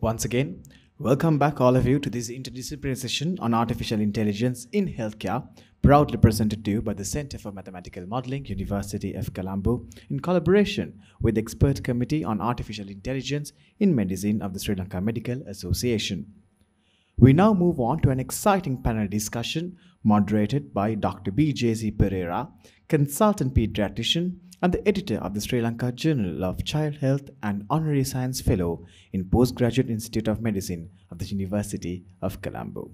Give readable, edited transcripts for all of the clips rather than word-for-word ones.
Once again, welcome back all of you to this interdisciplinary session on artificial intelligence in healthcare, proudly presented to you by the Center for Mathematical Modeling, University of Colombo, in collaboration with the Expert Committee on Artificial Intelligence in Medicine of the Sri Lanka Medical Association. We now move on to an exciting panel discussion moderated by Dr. B.J.C. Pereira, consultant pediatrician and the editor of the Sri Lanka Journal of Child Health and Honorary Science Fellow in Postgraduate Institute of Medicine of the University of Colombo.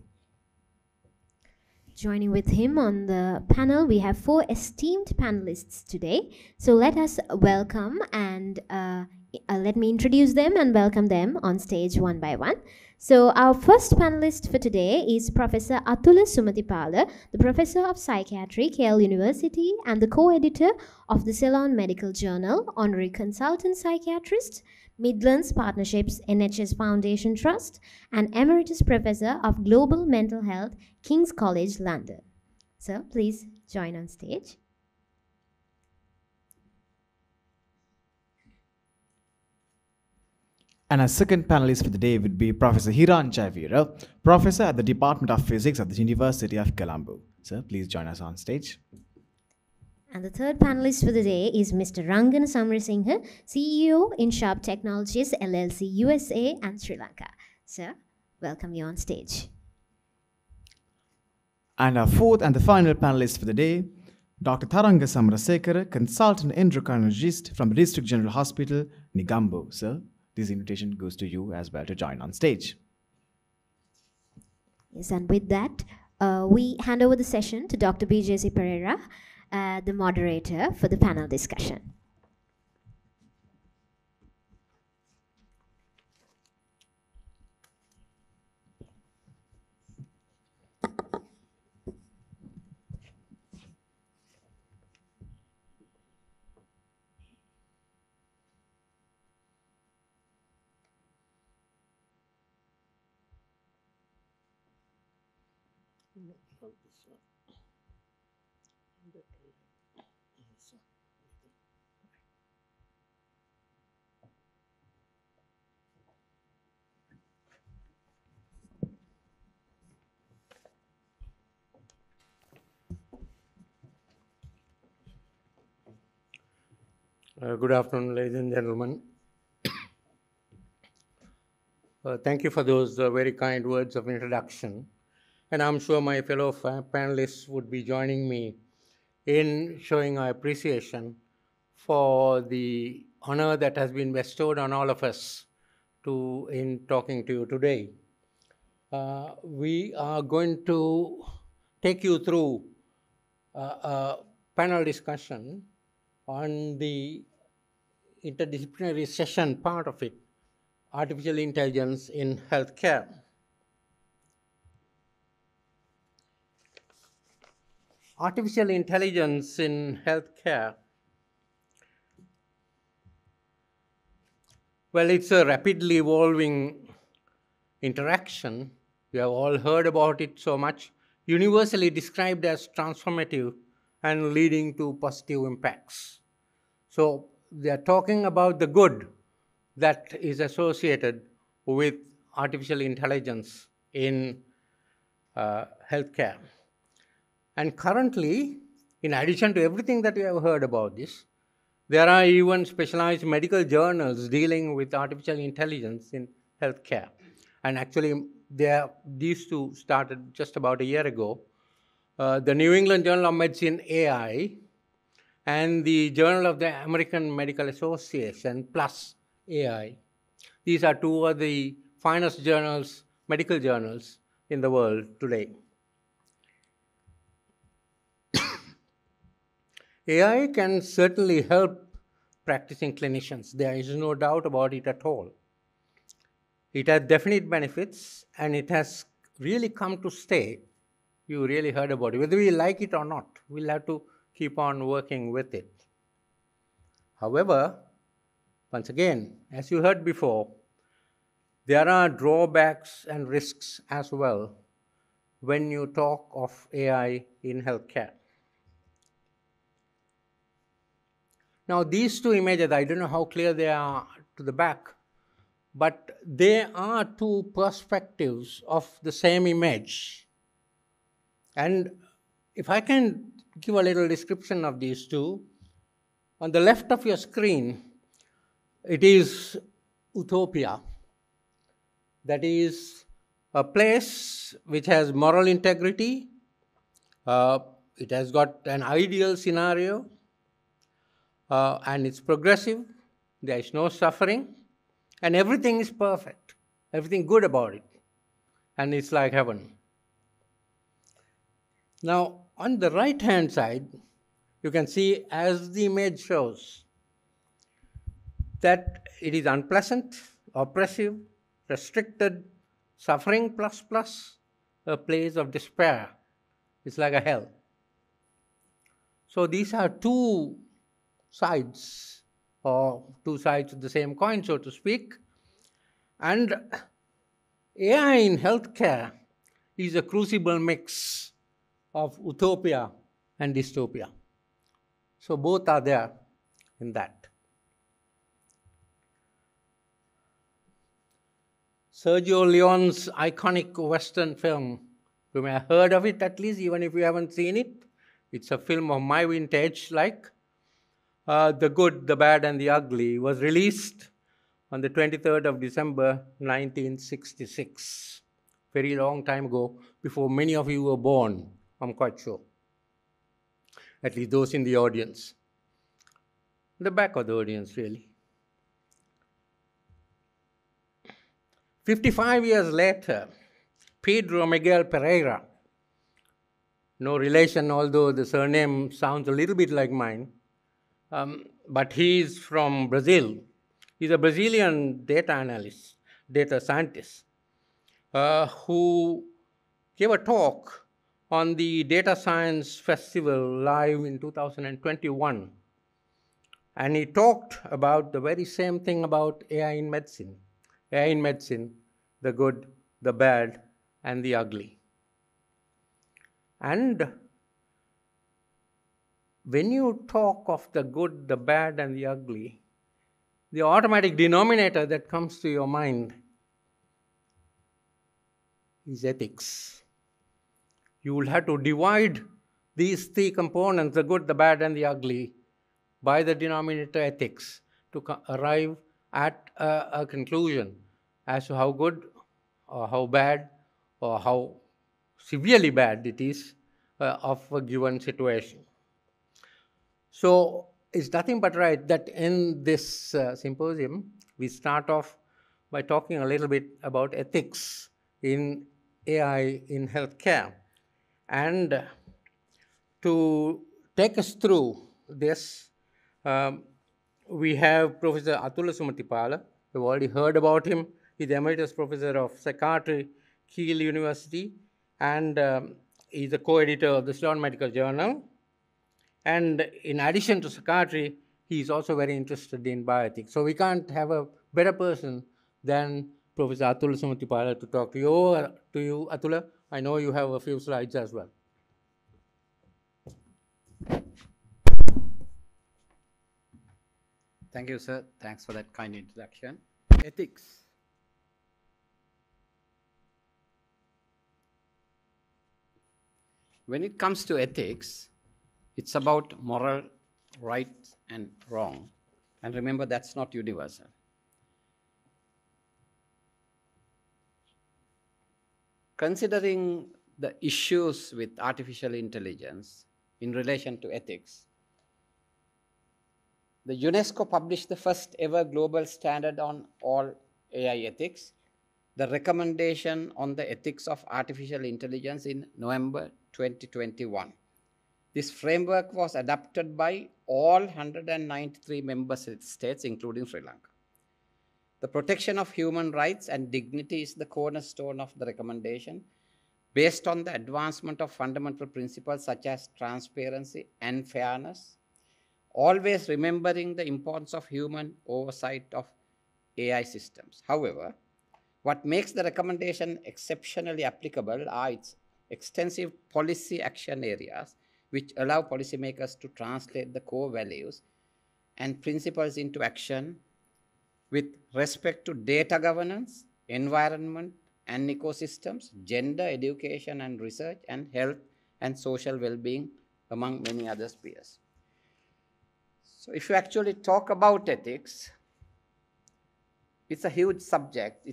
Joining with him on the panel, we have four esteemed panelists today. So let us welcome and let me introduce them and welcome them on stage one by one. So our first panelist for today is Professor Atula Sumathipala, the Professor of Psychiatry, KL University, and the co-editor of the Ceylon Medical Journal, Honorary Consultant Psychiatrist, Midlands Partnerships NHS Foundation Trust, and Emeritus Professor of Global Mental Health, King's College, London. So please join on stage. And our second panelist for the day would be Professor Hiran Jayavira, Professor at the Department of Physics at the University of Colombo. Sir, please join us on stage. And the third panelist for the day is Mr. Rangan Samrasinghe, CEO in Sharp Technologies LLC USA and Sri Lanka. Sir, welcome you on stage. And our fourth and the final panelist for the day, Dr. Tharanga Samarasekara, consultant endocrinologist from District General Hospital, Negombo. Sir, this invitation goes to you as well to join on stage. Yes, and with that, we hand over the session to Dr. B.J.C. Pereira, the moderator for the panel discussion. Good afternoon, ladies and gentlemen. Thank you for those very kind words of introduction. And I'm sure my fellow panelists would be joining me in showing our appreciation for the honor that has been bestowed on all of us in talking to you today. We are going to take you through a panel discussion on the interdisciplinary session part of it, artificial intelligence in healthcare. Artificial intelligence in healthcare, well, it's a rapidly evolving interaction. You have all heard about it so much, universally described as transformative and leading to positive impacts. So they are talking about the good that is associated with artificial intelligence in healthcare. And currently, in addition to everything that you have heard about this, there are even specialized medical journals dealing with artificial intelligence in healthcare. And actually, these two started just about a year ago. The New England Journal of Medicine AI and the Journal of the American Medical Association plus AI. These are two of the finest journals, medical journals in the world today. AI can certainly help practicing clinicians. There is no doubt about it at all. It has definite benefits and it has really come to stay. You really heard about it. Whether we like it or not, we'll have to keep on working with it. However, once again, as you heard before, there are drawbacks and risks as well when you talk of AI in healthcare. Now, these two images, I don't know how clear they are to the back, but they are two perspectives of the same image. And if I can give a little description of these two, on the left of your screen, it is utopia. That is a place which has moral integrity. It has got an ideal scenario, and it's progressive. There is no suffering, and everything is perfect. Everything good about it, and it's like heaven. Now, on the right-hand side, you can see, as the image shows, that it is unpleasant, oppressive, restricted, suffering plus, a place of despair. It's like a hell. So these are two sides, or two sides of the same coin, so to speak. And AI in healthcare is a crucible mix of utopia and dystopia. So both are there in that. Sergio Leone's iconic Western film, you may have heard of it at least, even if you haven't seen it. It's a film of my vintage, like The Good, the Bad, and the Ugly, was released on the 23rd of December, 1966. Very long time ago, before many of you were born, I'm quite sure. At least those in the audience. The back of the audience, really. 55 years later, Pedro Miguel Pereira, no relation, although the surname sounds a little bit like mine, but he's from Brazil. He's a Brazilian data analyst, data scientist, who gave a talk on the Data Science Festival live in 2021. And he talked about the very same thing about AI in medicine. AI in medicine, the good, the bad, and the ugly. And when you talk of the good, the bad, and the ugly, the automatic denominator that comes to your mind is ethics. You will have to divide these three components, the good, the bad, and the ugly, by the denominator ethics to arrive at a conclusion as to how good or how bad or how severely bad it is of a given situation. So it's nothing but right that in this symposium, we start off by talking a little bit about ethics in AI in healthcare. And to take us through this, we have Professor Atula Sumatipala. You've already heard about him. He's the Emeritus Professor of Psychiatry, Keele University, and he's a co-editor of the Sloan Medical Journal. And in addition to psychiatry, he's also very interested in bioethics. So we can't have a better person than Professor Atula Sumatipala to talk to you. Atula, I know you have a few slides as well. Thank you, sir. Thanks for that kind introduction. Ethics. When it comes to ethics, it's about moral, right, and wrong. And remember, that's not universal. Considering the issues with artificial intelligence in relation to ethics, the UNESCO published the first ever global standard on all AI ethics, the recommendation on the ethics of artificial intelligence in November 2021. This framework was adopted by all 193 member states, including Sri Lanka. The protection of human rights and dignity is the cornerstone of the recommendation, based on the advancement of fundamental principles such as transparency and fairness, always remembering the importance of human oversight of AI systems. However, what makes the recommendation exceptionally applicable are its extensive policy action areas, which allow policymakers to translate the core values and principles into action with respect to data governance, environment and ecosystems, gender, education and research, and health and social well-being, among many other spheres. So if you actually talk about ethics, it's a huge subject.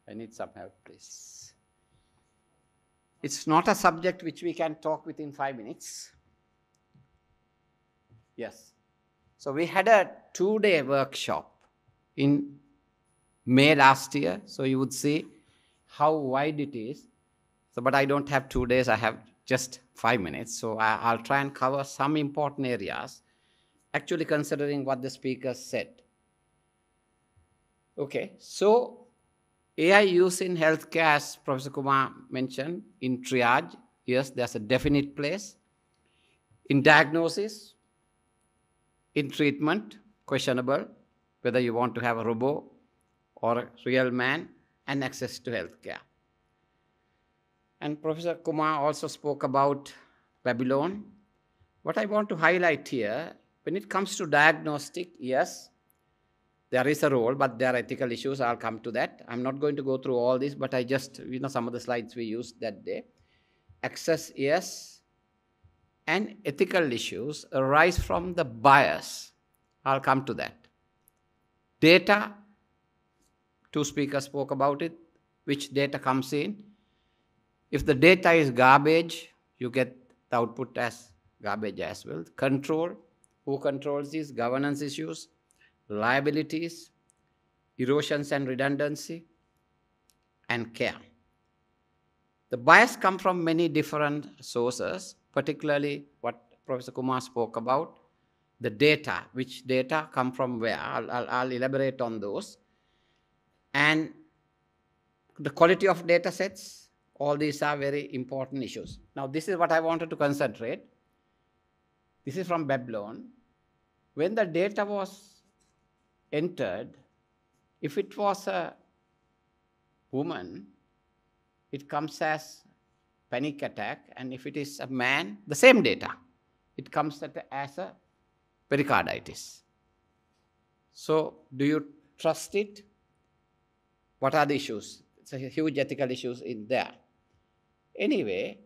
I need some help, please. It's not a subject which we can talk within 5 minutes. Yes. So we had a 2-day workshop in May last year. So you would see how wide it is. So, but I don't have 2 days. I have just 5 minutes. So I'll try and cover some important areas, actually considering what the speakers said. Okay. So AI use in healthcare, as Professor Kumar mentioned, in triage, yes, there's a definite place. In diagnosis, in treatment, questionable, whether you want to have a robot or a real man, and access to healthcare. And Professor Kumar also spoke about Babylon. What I want to highlight here, when it comes to diagnostic, yes, there is a role, but there are ethical issues. I'll come to that. I'm not going to go through all this, but I just, some of the slides we used that day. Access, yes, and ethical issues arise from the bias. I'll come to that. Data, 2 speakers spoke about it, which data comes in. If the data is garbage, you get the output as garbage as well. Control, who controls these, governance issues, liabilities, erosions and redundancy, and care. The bias come from many different sources, particularly what Professor Kumar spoke about, the data. Which data come from where? I'll elaborate on those. And the quality of data sets, all these are very important issues. Now, this is what I wanted to concentrate. This is from Babylon. When the data was entered, if it was a woman, it comes as panic attack, and if it is a man, the same data, it comes as a pericarditis. So, do you trust it? What are the issues? It's a huge ethical issues in there. Anyway,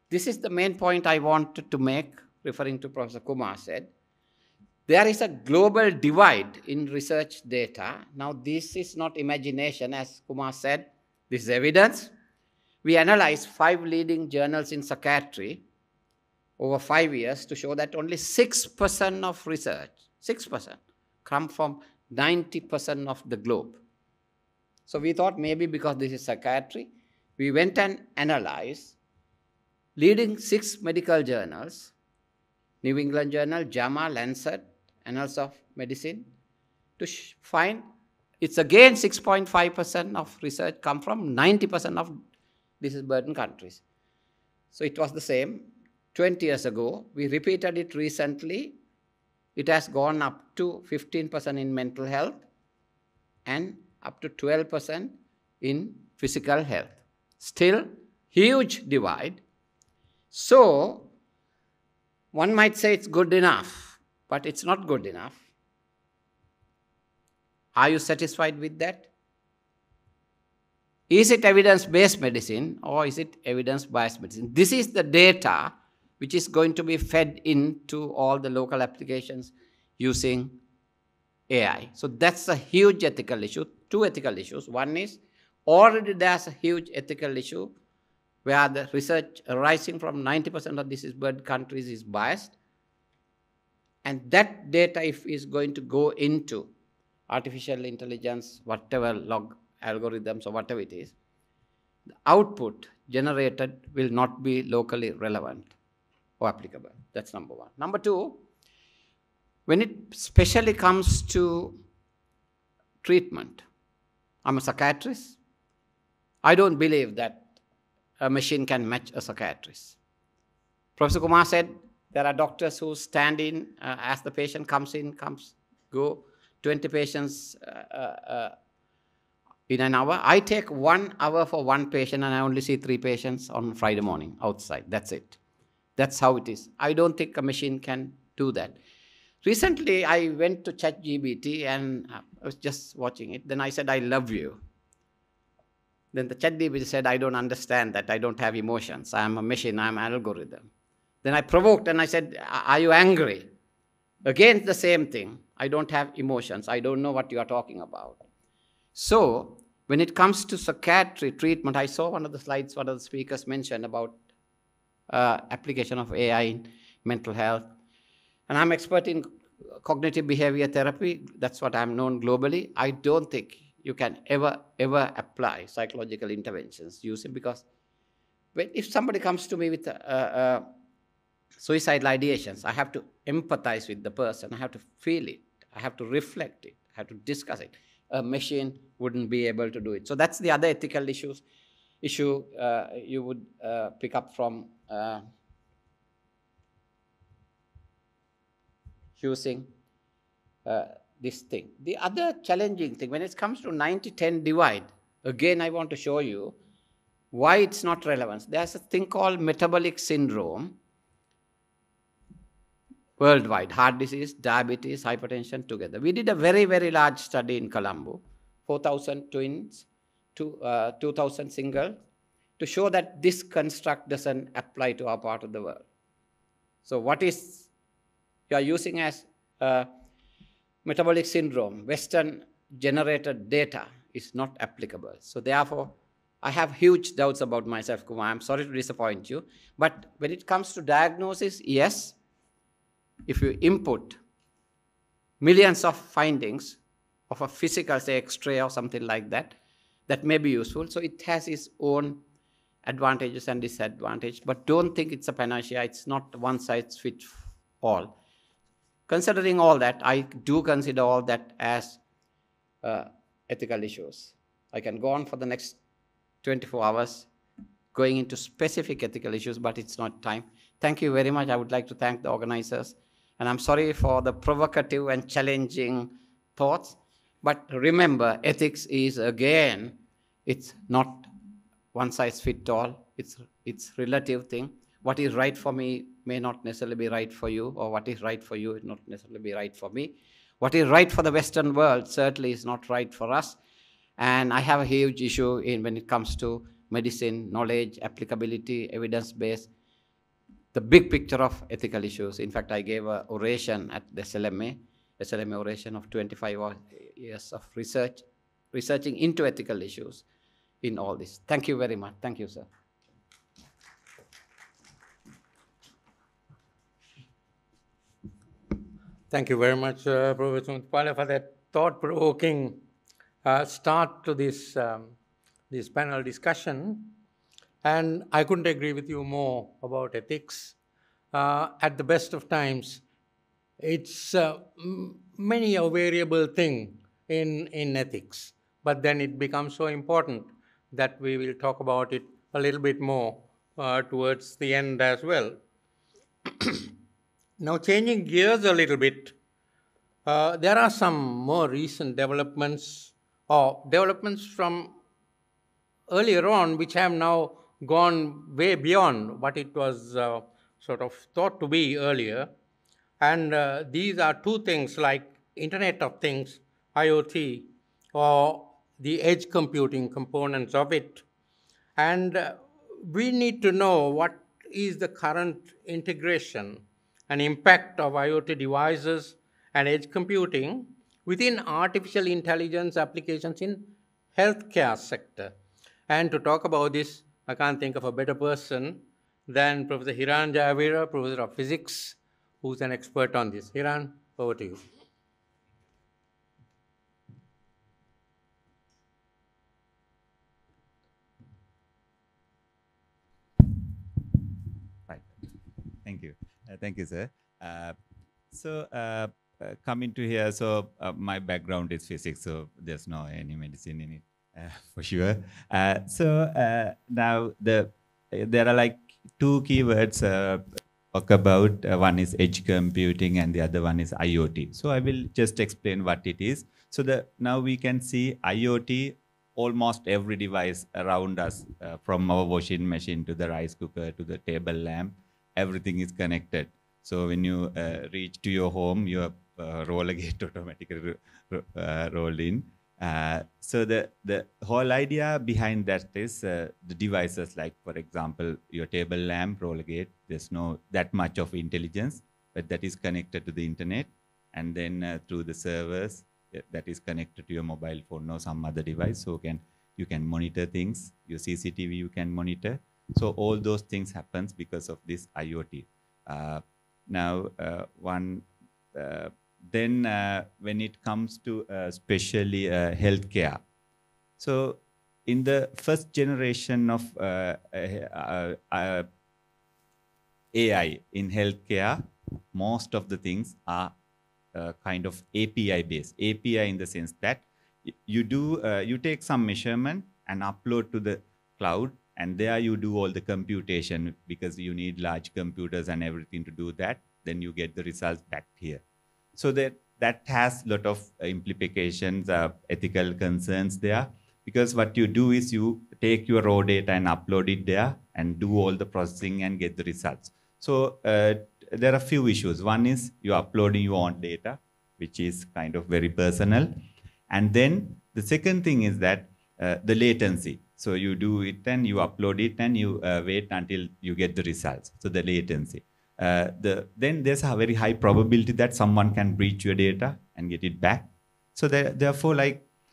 this is the main point I wanted to make, referring to Professor Kumar said. There is a global divide in research data. Now, this is not imagination, as Kumar said. This is evidence. We analyzed 5 leading journals in psychiatry over 5 years to show that only 6% of research, 6%, come from 90% of the globe. So we thought maybe because this is psychiatry, we went and analyzed leading 6 medical journals, New England Journal, JAMA, Lancet, Annals of Medicine, to find it's again 6.5% of research come from 90% of disease burden countries. So it was the same 20 years ago. We repeated it recently. It has gone up to 15% in mental health and up to 12% in physical health. Still, huge divide. So, one might say it's good enough, but it's not good enough. Are you satisfied with that? Is it evidence-based medicine or is it evidence-biased medicine? This is the data which is going to be fed into all the local applications using AI. So that's a huge ethical issue. 2 ethical issues. One is already there's a huge ethical issue where the research arising from 90% of disease burden countries is biased. And that data, if is going to go into artificial intelligence, whatever log algorithms or whatever it is, the output generated will not be locally relevant or applicable. That's number 1. Number 2, when it especially comes to treatment, I'm a psychiatrist. I don't believe that a machine can match a psychiatrist. Professor Kumar said there are doctors who stand in as the patient comes in, go. 20 patients in an hour. I take 1 hour for one patient, and I only see 3 patients on Friday morning outside. That's it. That's how it is. I don't think a machine can do that. Recently, I went to ChatGPT, and I was just watching it. Then I said, I love you. Then the ChatGPT said, I don't understand that. I don't have emotions. I am a machine. I am an algorithm. Then I provoked, and I said, are you angry? Again, the same thing. I don't have emotions. I don't know what you are talking about. So when it comes to psychiatry treatment, I saw one of the slides, one of the speakers mentioned about application of AI in mental health. And I'm expert in cognitive behavior therapy. That's what I'm known globally. I don't think you can ever apply psychological interventions using, because if somebody comes to me with suicidal ideations, I have to empathize with the person. I have to feel it. I have to reflect it. I have to discuss it. A machine wouldn't be able to do it. So that's the other ethical issue you would pick up from using this thing. The other challenging thing, when it comes to 90-10 divide, again, I want to show you why it's not relevant. There's a thing called metabolic syndrome worldwide, heart disease, diabetes, hypertension together. We did a very, very large study in Colombo, 4,000 twins, 2,000 single, to show that this construct doesn't apply to our part of the world. So what is you are using as metabolic syndrome, Western generated data is not applicable. So therefore, I have huge doubts about myself, Kumar. I'm sorry to disappoint you. But when it comes to diagnosis, yes, if you input millions of findings of a physical, say, X-ray or something like that, that may be useful. So it has its own advantages and disadvantages. But don't think it's a panacea. It's not one size fits all. Considering all that, I do consider all that as ethical issues. I can go on for the next 24 hours going into specific ethical issues, but it's not time. Thank you very much. I would like to thank the organizers. And I'm sorry for the provocative and challenging thoughts. But remember, ethics is, again, it's not one size fits all. It's relative thing. What is right for me may not necessarily be right for you, or what is right for you is not necessarily be right for me. What is right for the Western world certainly is not right for us. And I have a huge issue when it comes to medicine, knowledge, applicability, evidence-based, the big picture of ethical issues. In fact, I gave an oration at the SLMA oration of 25 years of researching into ethical issues in all this. Thank you very much. Thank you, sir. Thank you very much, Professor Mutpala, for that thought-provoking start to this panel discussion. And I couldn't agree with you more about ethics. At the best of times, it's many a variable thing in ethics. But then it becomes so important that we will talk about it a little bit more towards the end as well. Now, changing gears a little bit, there are some more recent developments, or developments from earlier on, which have now gone way beyond what it was sort of thought to be earlier. And these are two things like Internet of Things, IoT, or the edge computing components of it. And we need to know what is the current integration and impact of IoT devices and edge computing within artificial intelligence applications in healthcare sector. And to talk about this, I can't think of a better person than Professor Hiran Jayavira, Professor of Physics, who's an expert on this. Hiran, over to you. Right. Thank you. Thank you, sir. Coming to here, my background is physics, so there's no any medicine in it for sure. Now there are like two keywords talk about. One is edge computing and the other one is IoT. So I will just explain what it is. So now we can see IoT almost every device around us, from our washing machine to the rice cooker to the table lamp, everything is connected. So when you reach to your home, your roller gate automatically roll in. So the whole idea behind that is the devices, like for example, your table lamp, roller gate, there's no that much of intelligence, but that is connected to the internet, and then through the servers that is connected to your mobile phone or some other device. So you can monitor things, your CCTV you can monitor. So all those things happens because of this IoT. Then when it comes to especially healthcare, so in the first generation of AI in healthcare, most of the things are kind of API based. API in the sense that you take some measurement and upload to the cloud, and there you do all the computation because you need large computers and everything to do that. Then you get the results back here. So that has a lot of implications, ethical concerns there, because what you do is you take your raw data and upload it there and do all the processing and get the results. So there are a few issues. One is you're uploading your own data, which is kind of very personal. And then the second thing is that the latency. So you do it and you upload it and you wait until you get the results. So the latency. Then there's a very high probability that someone can breach your data and get it back. So therefore,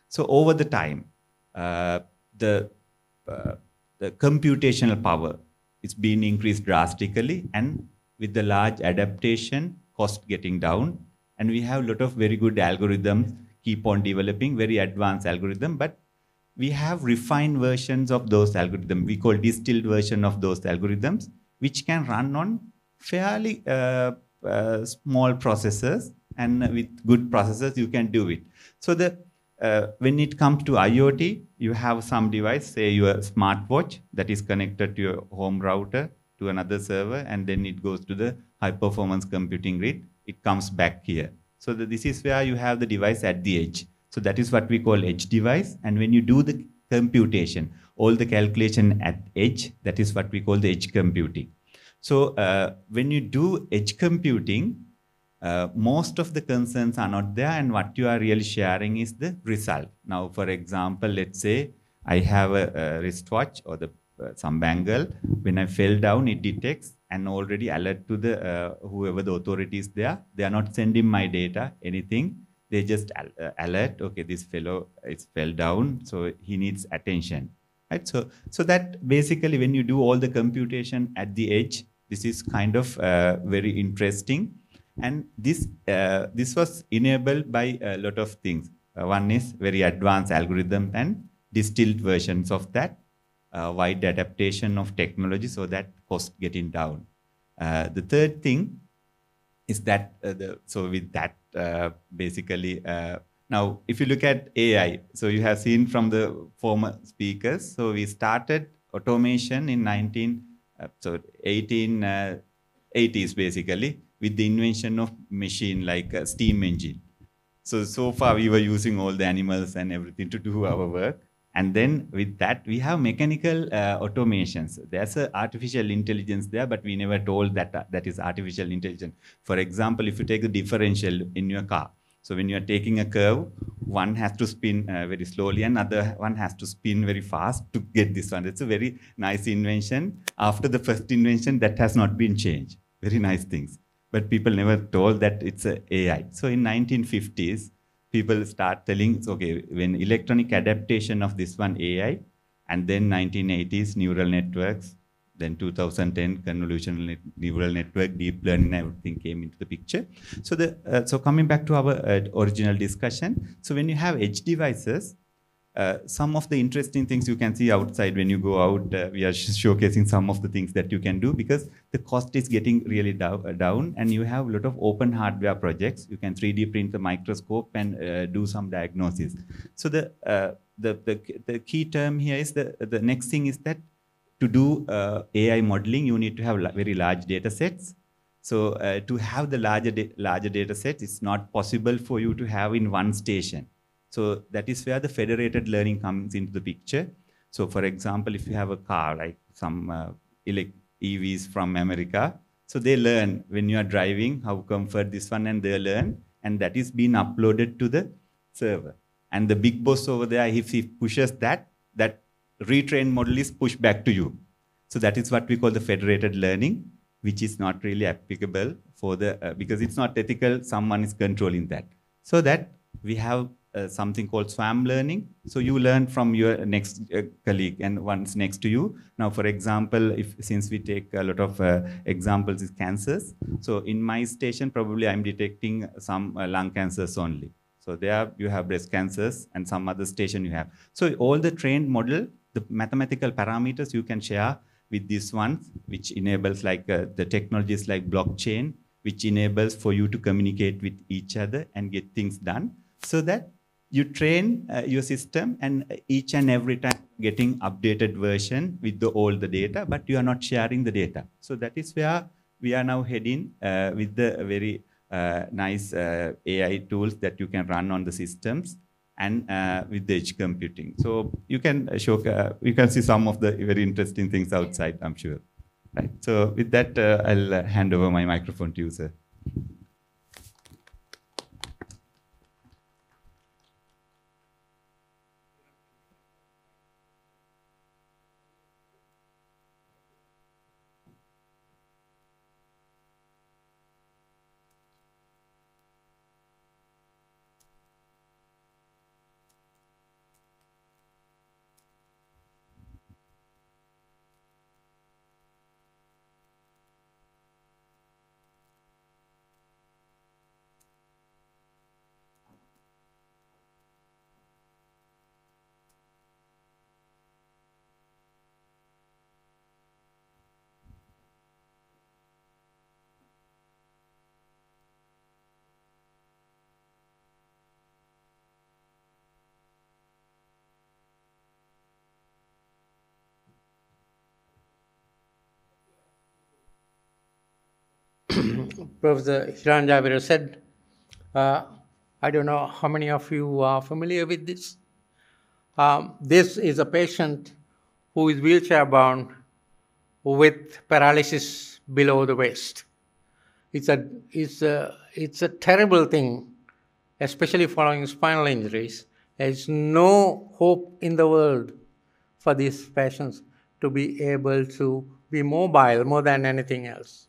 so over the time, the computational power is being increased drastically, and with the large adaptation, cost getting down, and we have a lot of very good algorithms, keep on developing very advanced algorithm, but we have refined versions of those algorithms. We call distilled version of those algorithms, which can run on fairly small processors, and with good processors, you can do it. So when it comes to IoT, you have some device, say your smartwatch, that is connected to your home router, to another server, and then it goes to the high performance computing grid. It comes back here. So this is where you have the device at the edge. So that is what we call edge device. And when you do the computation, all the calculation at edge, that is what we call the edge computing. So when you do edge computing, most of the concerns are not there, and what you are really sharing is the result. Now, for example, let's say I have a wristwatch or some bangle. When I fell down, it detects and already alert to the whoever the authority is there. They are not sending my data, anything. They just alert, okay, this fellow fell down, so he needs attention. Right? So that basically when you do all the computation at the edge, this is kind of very interesting. And this was enabled by a lot of things. One is very advanced algorithm and distilled versions of that, wide adaptation of technology so that cost getting down. The third thing is that, so with that, basically, now if you look at AI, so you have seen from the former speakers, so we started automation in 1880s basically, with the invention of machine like a steam engine. So far we were using all the animals and everything to do our work. And then with that, we have mechanical automations. There's a artificial intelligence there, but we never told that that is artificial intelligence. For example, if you take the differential in your car, so when you're taking a curve, one has to spin very slowly and other one has to spin very fast to get this one. It's a very nice invention. After the first invention, that has not been changed. Very nice things. But people never told that it's a AI. So in 1950s, people start telling, okay, when electronic adaptation of this one AI, and then 1980s neural networks, then 2010 convolutional neural network, deep learning, everything came into the picture. So so coming back to our original discussion, so when you have edge devices, some of the interesting things you can see outside when you go out, we are showcasing some of the things that you can do because the cost is getting really down, and you have a lot of open hardware projects. You can 3D print the microscope and do some diagnosis. So the key term here is the next thing is that to do AI modeling, you need to have very large data sets. So to have the larger data sets, it's not possible for you to have in one station. So that is where the federated learning comes into the picture. So for example, if you have a car, like some EVs from America, so they learn when you are driving, how comfort this one, and they learn, and that is being uploaded to the server. And the big boss over there, if he pushes that, that retrained model is pushed back to you. So that is what we call the federated learning, which is not really applicable for the, because it's not ethical, someone is controlling that. So that we have something called swarm learning. So you learn from your next colleague and one's next to you. Now, for example, since we take a lot of examples is cancers. So in my station, probably I'm detecting some lung cancers only. So there you have breast cancers, and some other station you have. So all the trained model, the mathematical parameters you can share with this one, which enables like the technologies like blockchain, which enables for you to communicate with each other and get things done, so that you train your system, and each and every time getting updated version with all the data, but you are not sharing the data. So that is where we are now heading with the very nice AI tools that you can run on the systems, and with the edge computing. So you can you can see some of the very interesting things outside, I'm sure. Right. So with that, I'll hand over my microphone to you, sir. Professor Hiran Javira said, I don't know how many of you are familiar with this. This is a patient who is wheelchair bound with paralysis below the waist. It's a terrible thing, especially following spinal injuries. There's no hope in the world for these patients to be able to be mobile more than anything else.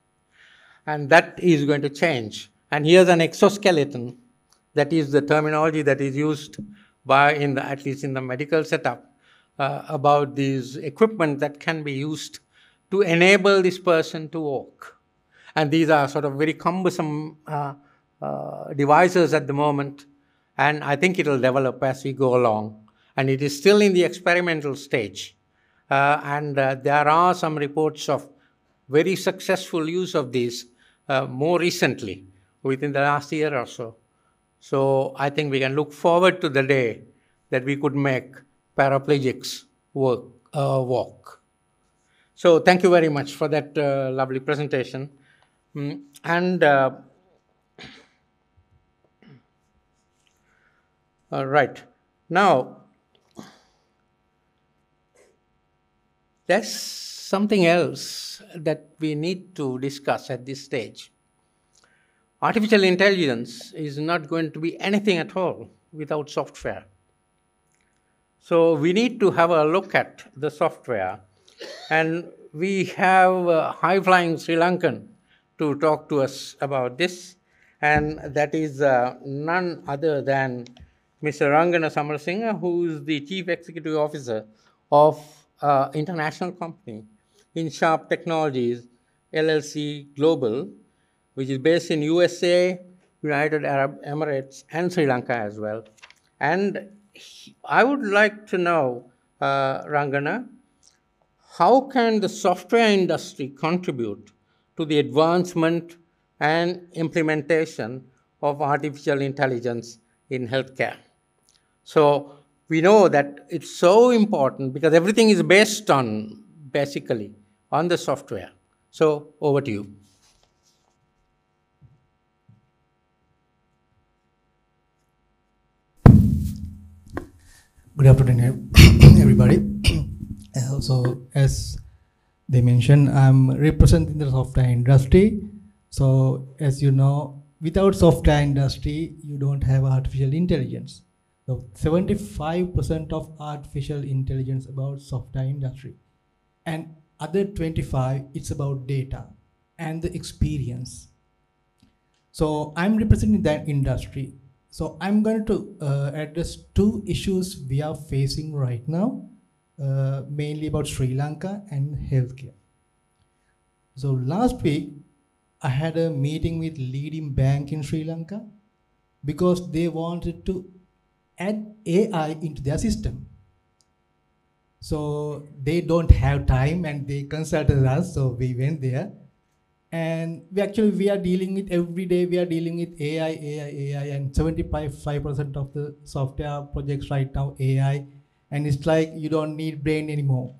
And that is going to change. And here's an exoskeleton. That is the terminology that is used by, at least in the medical setup, about these equipment that can be used to enable this person to walk. And these are sort of very cumbersome devices at the moment. And I think it will develop as we go along. And it is still in the experimental stage. There are some reports of very successful use of these more recently, within the last year or so. So I think we can look forward to the day that we could make paraplegics walk. So thank you very much for that lovely presentation. Right. Now, there's something else that we need to discuss at this stage. Artificial intelligence is not going to be anything at all without software. So we need to have a look at the software. And we have high-flying Sri Lankan to talk to us about this. And that is none other than Mr. Rangana Samarasinghe, who is the Chief Executive Officer of international company, InSharp Technologies, LLC Global, which is based in USA, United Arab Emirates, and Sri Lanka as well. And I would like to know, Rangana, how can the software industry contribute to the advancement and implementation of artificial intelligence in healthcare? So we know that it's so important because everything is based on, basically, on the software. So over to you. Good afternoon, everybody. So, as they mentioned, I'm representing the software industry. So, as you know, without software industry, you don't have artificial intelligence. So, 75% of artificial intelligence about software industry, and other 25, it's about data and the experience. So, I'm representing that industry. So I'm going to address two issues we are facing right now, mainly about Sri Lanka and healthcare. So last week, I had a meeting with leading bank in Sri Lanka because they wanted to add AI into their system. So they don't have time and they consulted us, so we went there. And we are dealing with every day, we are dealing with AI, and 75% of the software projects right now, AI. And it's like you don't need brain anymore.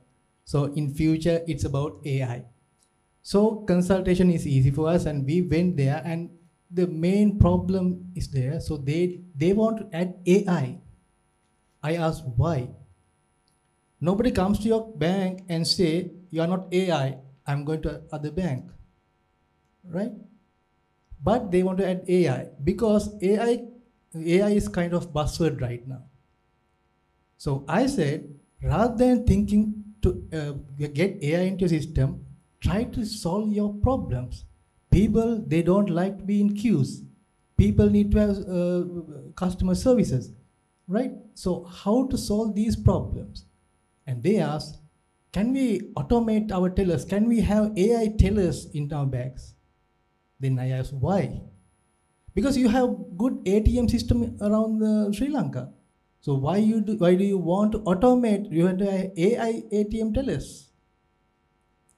So in future, it's about AI. So consultation is easy for us and we went there and the main problem is there. So they want to add AI. I asked why. Nobody comes to your bank and say, you are not AI, I'm going to other bank. Right? But they want to add AI because AI is kind of buzzword right now. So I said, rather than thinking to get AI into your system, try to solve your problems. People, they don't like to be in queues. People need to have customer services, right? So how to solve these problems? And they asked, can we automate our tellers? Can we have AI tellers in our banks? Then I asked why? Because you have good ATM system around Sri Lanka. So why do you want to automate? You want to have AI ATM tellers?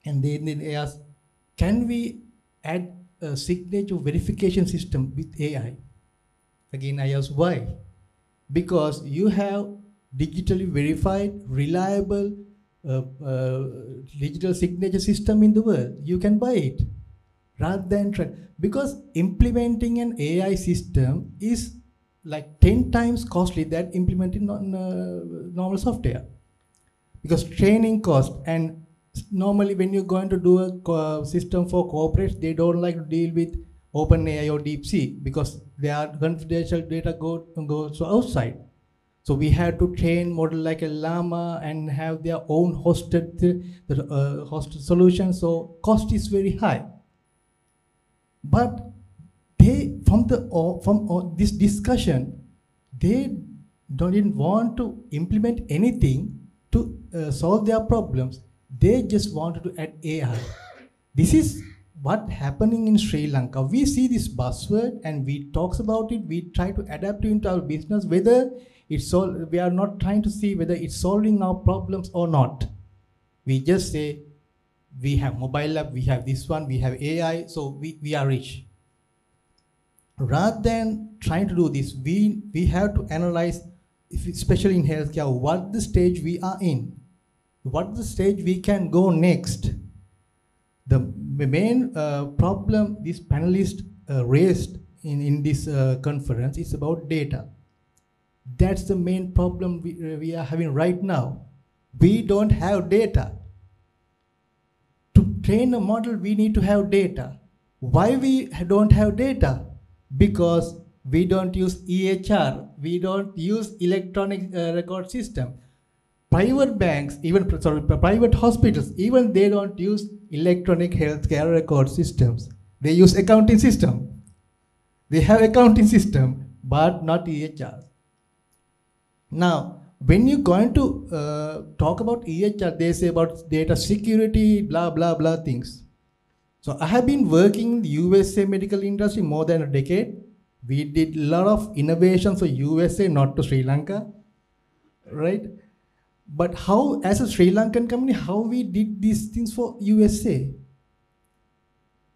And then they asked, can we add a signature verification system with AI? Again, I asked why? Because you have digitally verified, reliable digital signature system in the world. You can buy it. Rather than because implementing an AI system is like 10 times costly than implementing normal software. Because training cost, and normally when you're going to do a system for corporates, they don't like to deal with OpenAI or DeepSeek because their confidential data goes outside. So we have to train model like a Llama and have their own hosted solution. So cost is very high. But they, from this discussion, they didn't want to implement anything to solve their problems. They just wanted to add AI. This is what happening in Sri Lanka. We see this buzzword and we talk about it. We try to adapt it into our business. Whether it's we are not trying to see whether it's solving our problems or not. We just say, we have mobile app, we have this one, we have AI, so we are rich. Rather than trying to do this, we have to analyze, especially in healthcare, what the stage we are in, what the stage we can go next. The main problem this panelist raised in this conference is about data. That's the main problem we are having right now. We don't have data. To train a model, we need to have data. Why we don't have data? Because we don't use EHR. We don't use electronic record system. Private banks, private hospitals, even they don't use electronic healthcare record systems. They use accounting system. They have accounting system, but not EHR. Now, when you're going to talk about EHR, they say about data security, blah, blah, blah things. So I have been working in the USA medical industry more than a decade. We did a lot of innovations for USA, not to Sri Lanka, right? But how, as a Sri Lankan company, how we did these things for USA?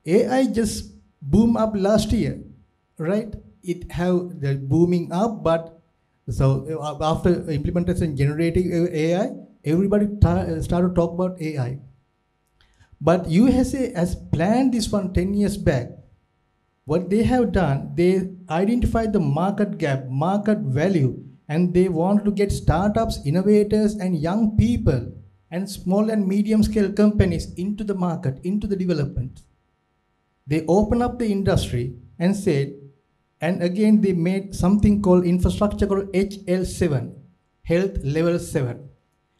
AI just boomed up last year, right? It have the booming up, but so after implementation generating AI, everybody started to talk about AI. But USA has planned this one 10 years back. What they have done, they identified the market gap, market value. and they want to get startups, innovators, and young people and small and medium scale companies into the market, into the development. They open up the industry and said, and again they made something called infrastructure called HL7, Health Level 7.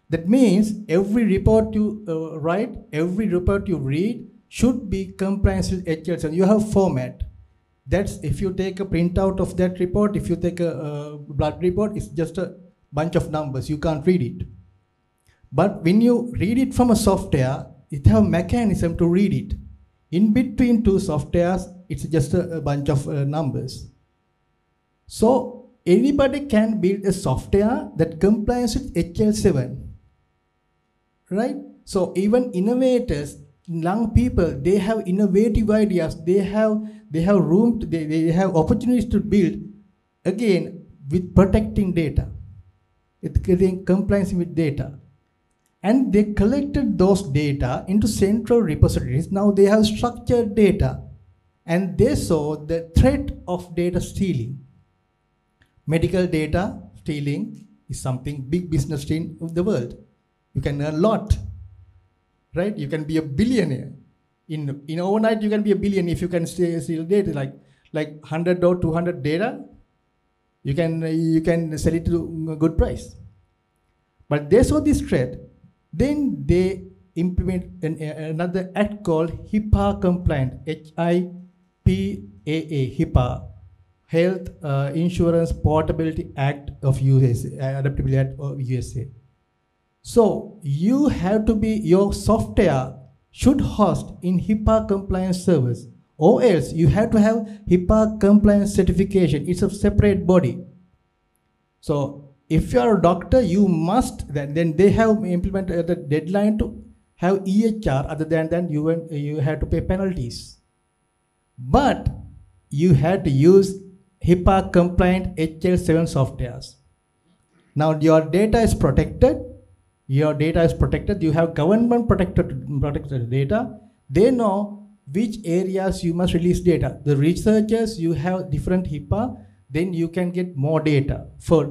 That means every report you write, every report you read should be compliant with HL7. You have format. That's if you take a printout of that report, if you take a blood report, it's just a bunch of numbers. You can't read it. But when you read it from a software, it have a mechanism to read it. In between two softwares, it's just a bunch of numbers. So anybody can build a software that complies with HL7, right? So even innovators, young people, they have innovative ideas. They have room. They have opportunities to build, again with protecting data. It's getting compliance with data. And they collected those data into central repositories. Now they have structured data. And they saw the threat of data stealing. Medical data stealing is something big business in the world. You can earn a lot, right? You can be a billionaire. In overnight, you can be a billionaire if you can steal data, like 100 or 200 data. You can sell it to a good price. But they saw this threat. Then they implement another act called HIPAA compliant, HIPAA, HIPAA, Health Insurance Portability Act of USA, Adaptability Act of USA. So you have to be, your software should host in HIPAA compliance servers, or else you have to have HIPAA compliance certification. It's a separate body. So if you are a doctor, you must, then they have implemented the deadline to have EHR. Other than that, you have to pay penalties. But you have to use HIPAA compliant HL7 softwares. Now your data is protected. Your data is protected. You have government protected data. They know which areas you must release data. The researchers, you have different HIPAA. Then you can get more data. For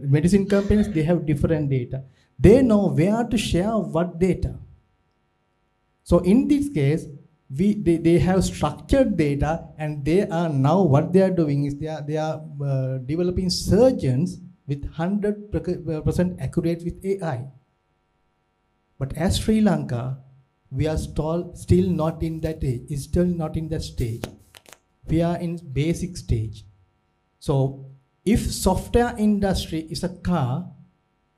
medicine companies, they have different data. They know where to share what data. So in this case, they have structured data, and they are now, what they are doing is they are developing surgeons with 100% accurate with AI. But as Sri Lanka, we are still not in that age. It's still not in that stage. We are in basic stage. So if software industry is a car,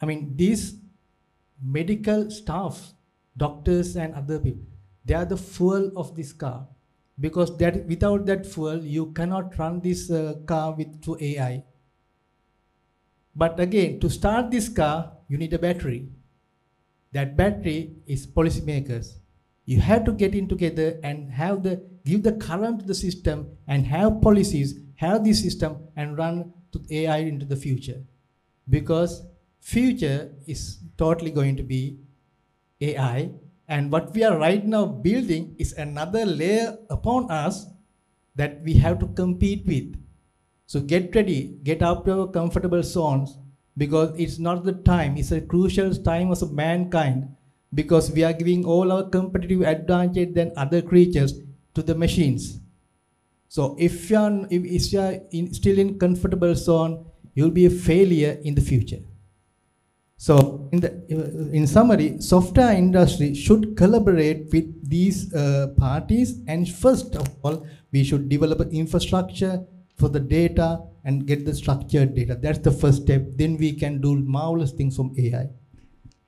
I mean, these medical staff, doctors and other people, they are the fuel of this car, because without that fuel, you cannot run this car through AI. But again, to start this car, you need a battery. That battery is policymakers. You have to get in together and give the current to the system and have policies, have this system and run to AI into the future. Because future is totally going to be AI, and what we are right now building is another layer upon us that we have to compete with. So get ready, get out of your comfortable zones, because it's not the time, it's a crucial time of mankind, because we are giving all our competitive advantage than other creatures to the machines. So if you are still in comfortable zone, you'll be a failure in the future. So in summary, software industry should collaborate with these parties, and first of all, we should develop an infrastructure for the data and get the structured data. That's the first step. Then we can do marvelous things from AI.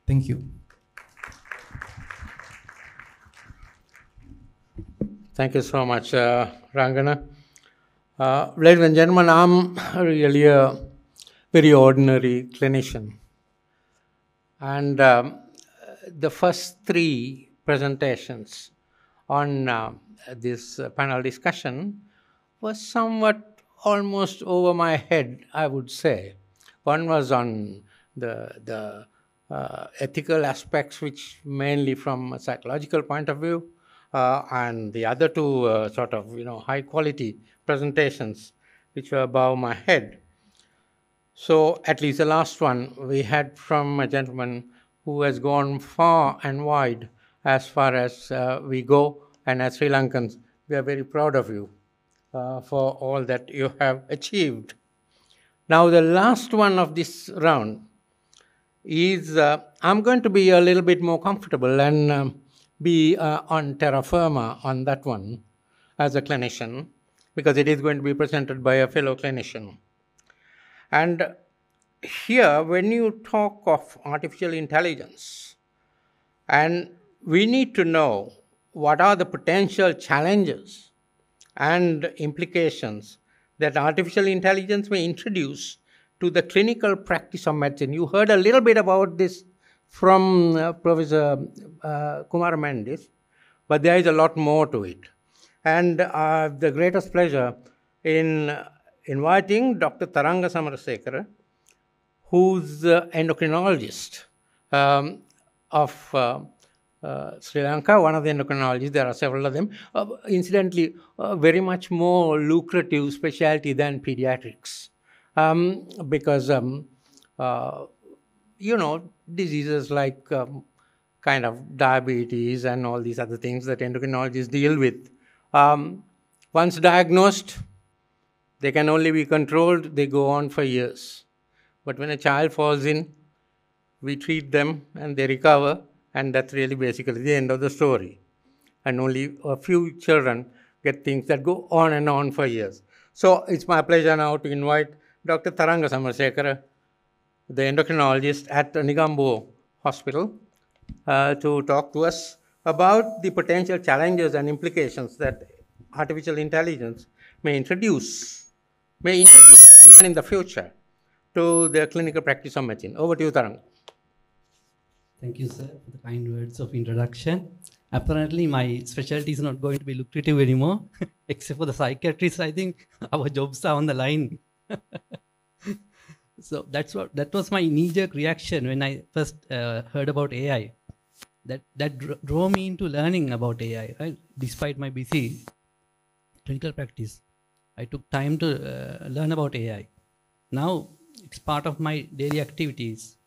Thank you. Thank you so much, Rangana. Ladies and gentlemen, I'm really a very ordinary clinician. And the first three presentations on this panel discussion was somewhat almost over my head, I would say. One was on the ethical aspects, which mainly from a psychological point of view, and the other two sort of high quality presentations, which were above my head. So at least the last one we had from a gentleman who has gone far and wide as far as we go, and as Sri Lankans, we are very proud of you for all that you have achieved. Now the last one of this round is I'm going to be a little bit more comfortable and be on terra firma on that one as a clinician, because it is going to be presented by a fellow clinician. And here, when you talk of artificial intelligence, and we need to know what are the potential challenges and implications that artificial intelligence may introduce to the clinical practice of medicine. You heard a little bit about this from Professor Kumar Mendis, but there is a lot more to it. And the greatest pleasure in inviting Dr. Taranga Samarasekara, who's endocrinologist of Sri Lanka, one of the endocrinologists. There are several of them. Incidentally, very much more lucrative specialty than pediatrics, because diseases like kind of diabetes and all these other things that endocrinologists deal with, once diagnosed, they can only be controlled. They go on for years. But when a child falls in, we treat them and they recover, and that's really basically the end of the story. And only a few children get things that go on and on for years. So it's my pleasure now to invite Dr. Taranga Samarasekara, the endocrinologist at Negombo Hospital, to talk to us about the potential challenges and implications that artificial intelligence may introduce even in the future to the clinical practice of medicine. Over to you, Tarang. Thank you, sir, for the kind words of introduction. Apparently, my specialty is not going to be lucrative anymore, except for the psychiatrists. I think our jobs are on the line. So that was my knee-jerk reaction when I first heard about AI. That drove me into learning about AI. Right? Despite my busy clinical practice, I took time to learn about AI. Now it's part of my daily activities.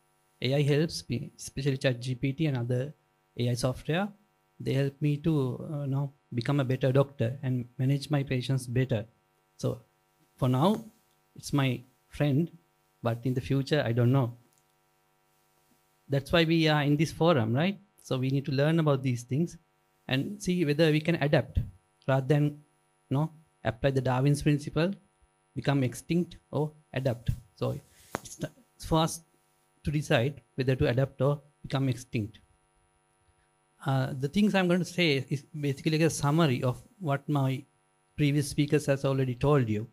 AI helps me, especially ChatGPT and other AI software. They help me to become a better doctor and manage my patients better. So for now, it's my friend, but in the future, I don't know. That's why we are in this forum, right? So we need to learn about these things and see whether we can adapt rather than apply the Darwin's principle, become extinct or adapt. So it's for us to decide whether to adapt or become extinct. The things I'm going to say is basically like a summary of what my previous speakers has already told you.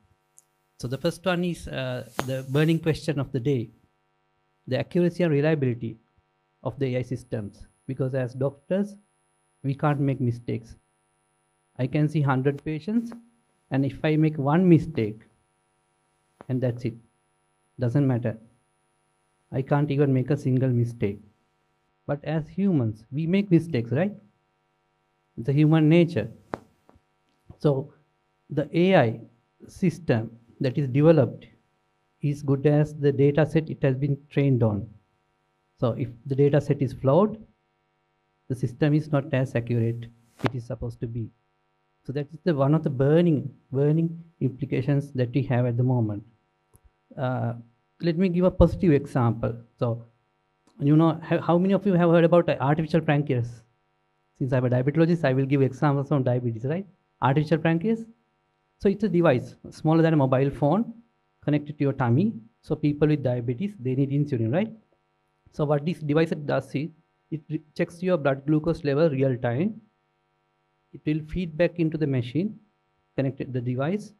So the first one is the burning question of the day, the accuracy and reliability of the AI systems. Because as doctors, we can't make mistakes. I can see 100 patients, and if I make one mistake, and that's it, doesn't matter. I can't even make a single mistake. But as humans, we make mistakes, right? It's a human nature. So the AI system that is developed is good as the data set it has been trained on. So if the data set is flawed, the system is not as accurate it is supposed to be. So that is one of the burning implications that we have at the moment. Let me give a positive example. So, how many of you have heard about artificial pancreas? Since I'm a diabetologist, I will give examples on diabetes, right? Artificial pancreas. So it's a device smaller than a mobile phone connected to your tummy. So people with diabetes, they need insulin, right? So what this device does is, it checks your blood glucose level real time. It will feed back into the machine, connected the device.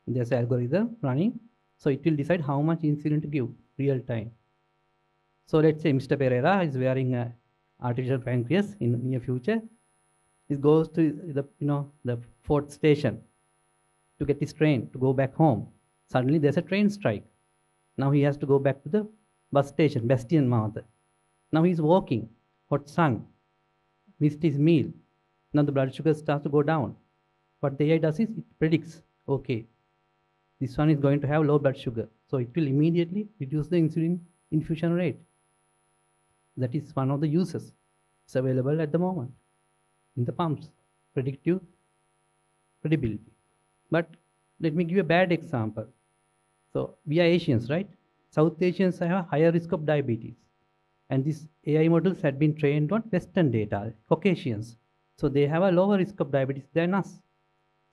There's an algorithm running. So it will decide how much insulin to give real time. So let's say Mr. Pereira is wearing a artificial pancreas in near future. He goes to the fourth station to get his train to go back home. Suddenly there's a train strike. Now he has to go back to the bus station, Bastian Mother. Now he's walking, hot sun, missed his meal. Now the blood sugar starts to go down. What the AI does is it predicts, okay, this one is going to have low blood sugar. So it will immediately reduce the insulin infusion rate. That is one of the uses. It's available at the moment in the pumps, predictive credibility. But let me give you a bad example. So we are Asians, right? South Asians have a higher risk of diabetes. And these AI models had been trained on Western data, Caucasians. So they have a lower risk of diabetes than us.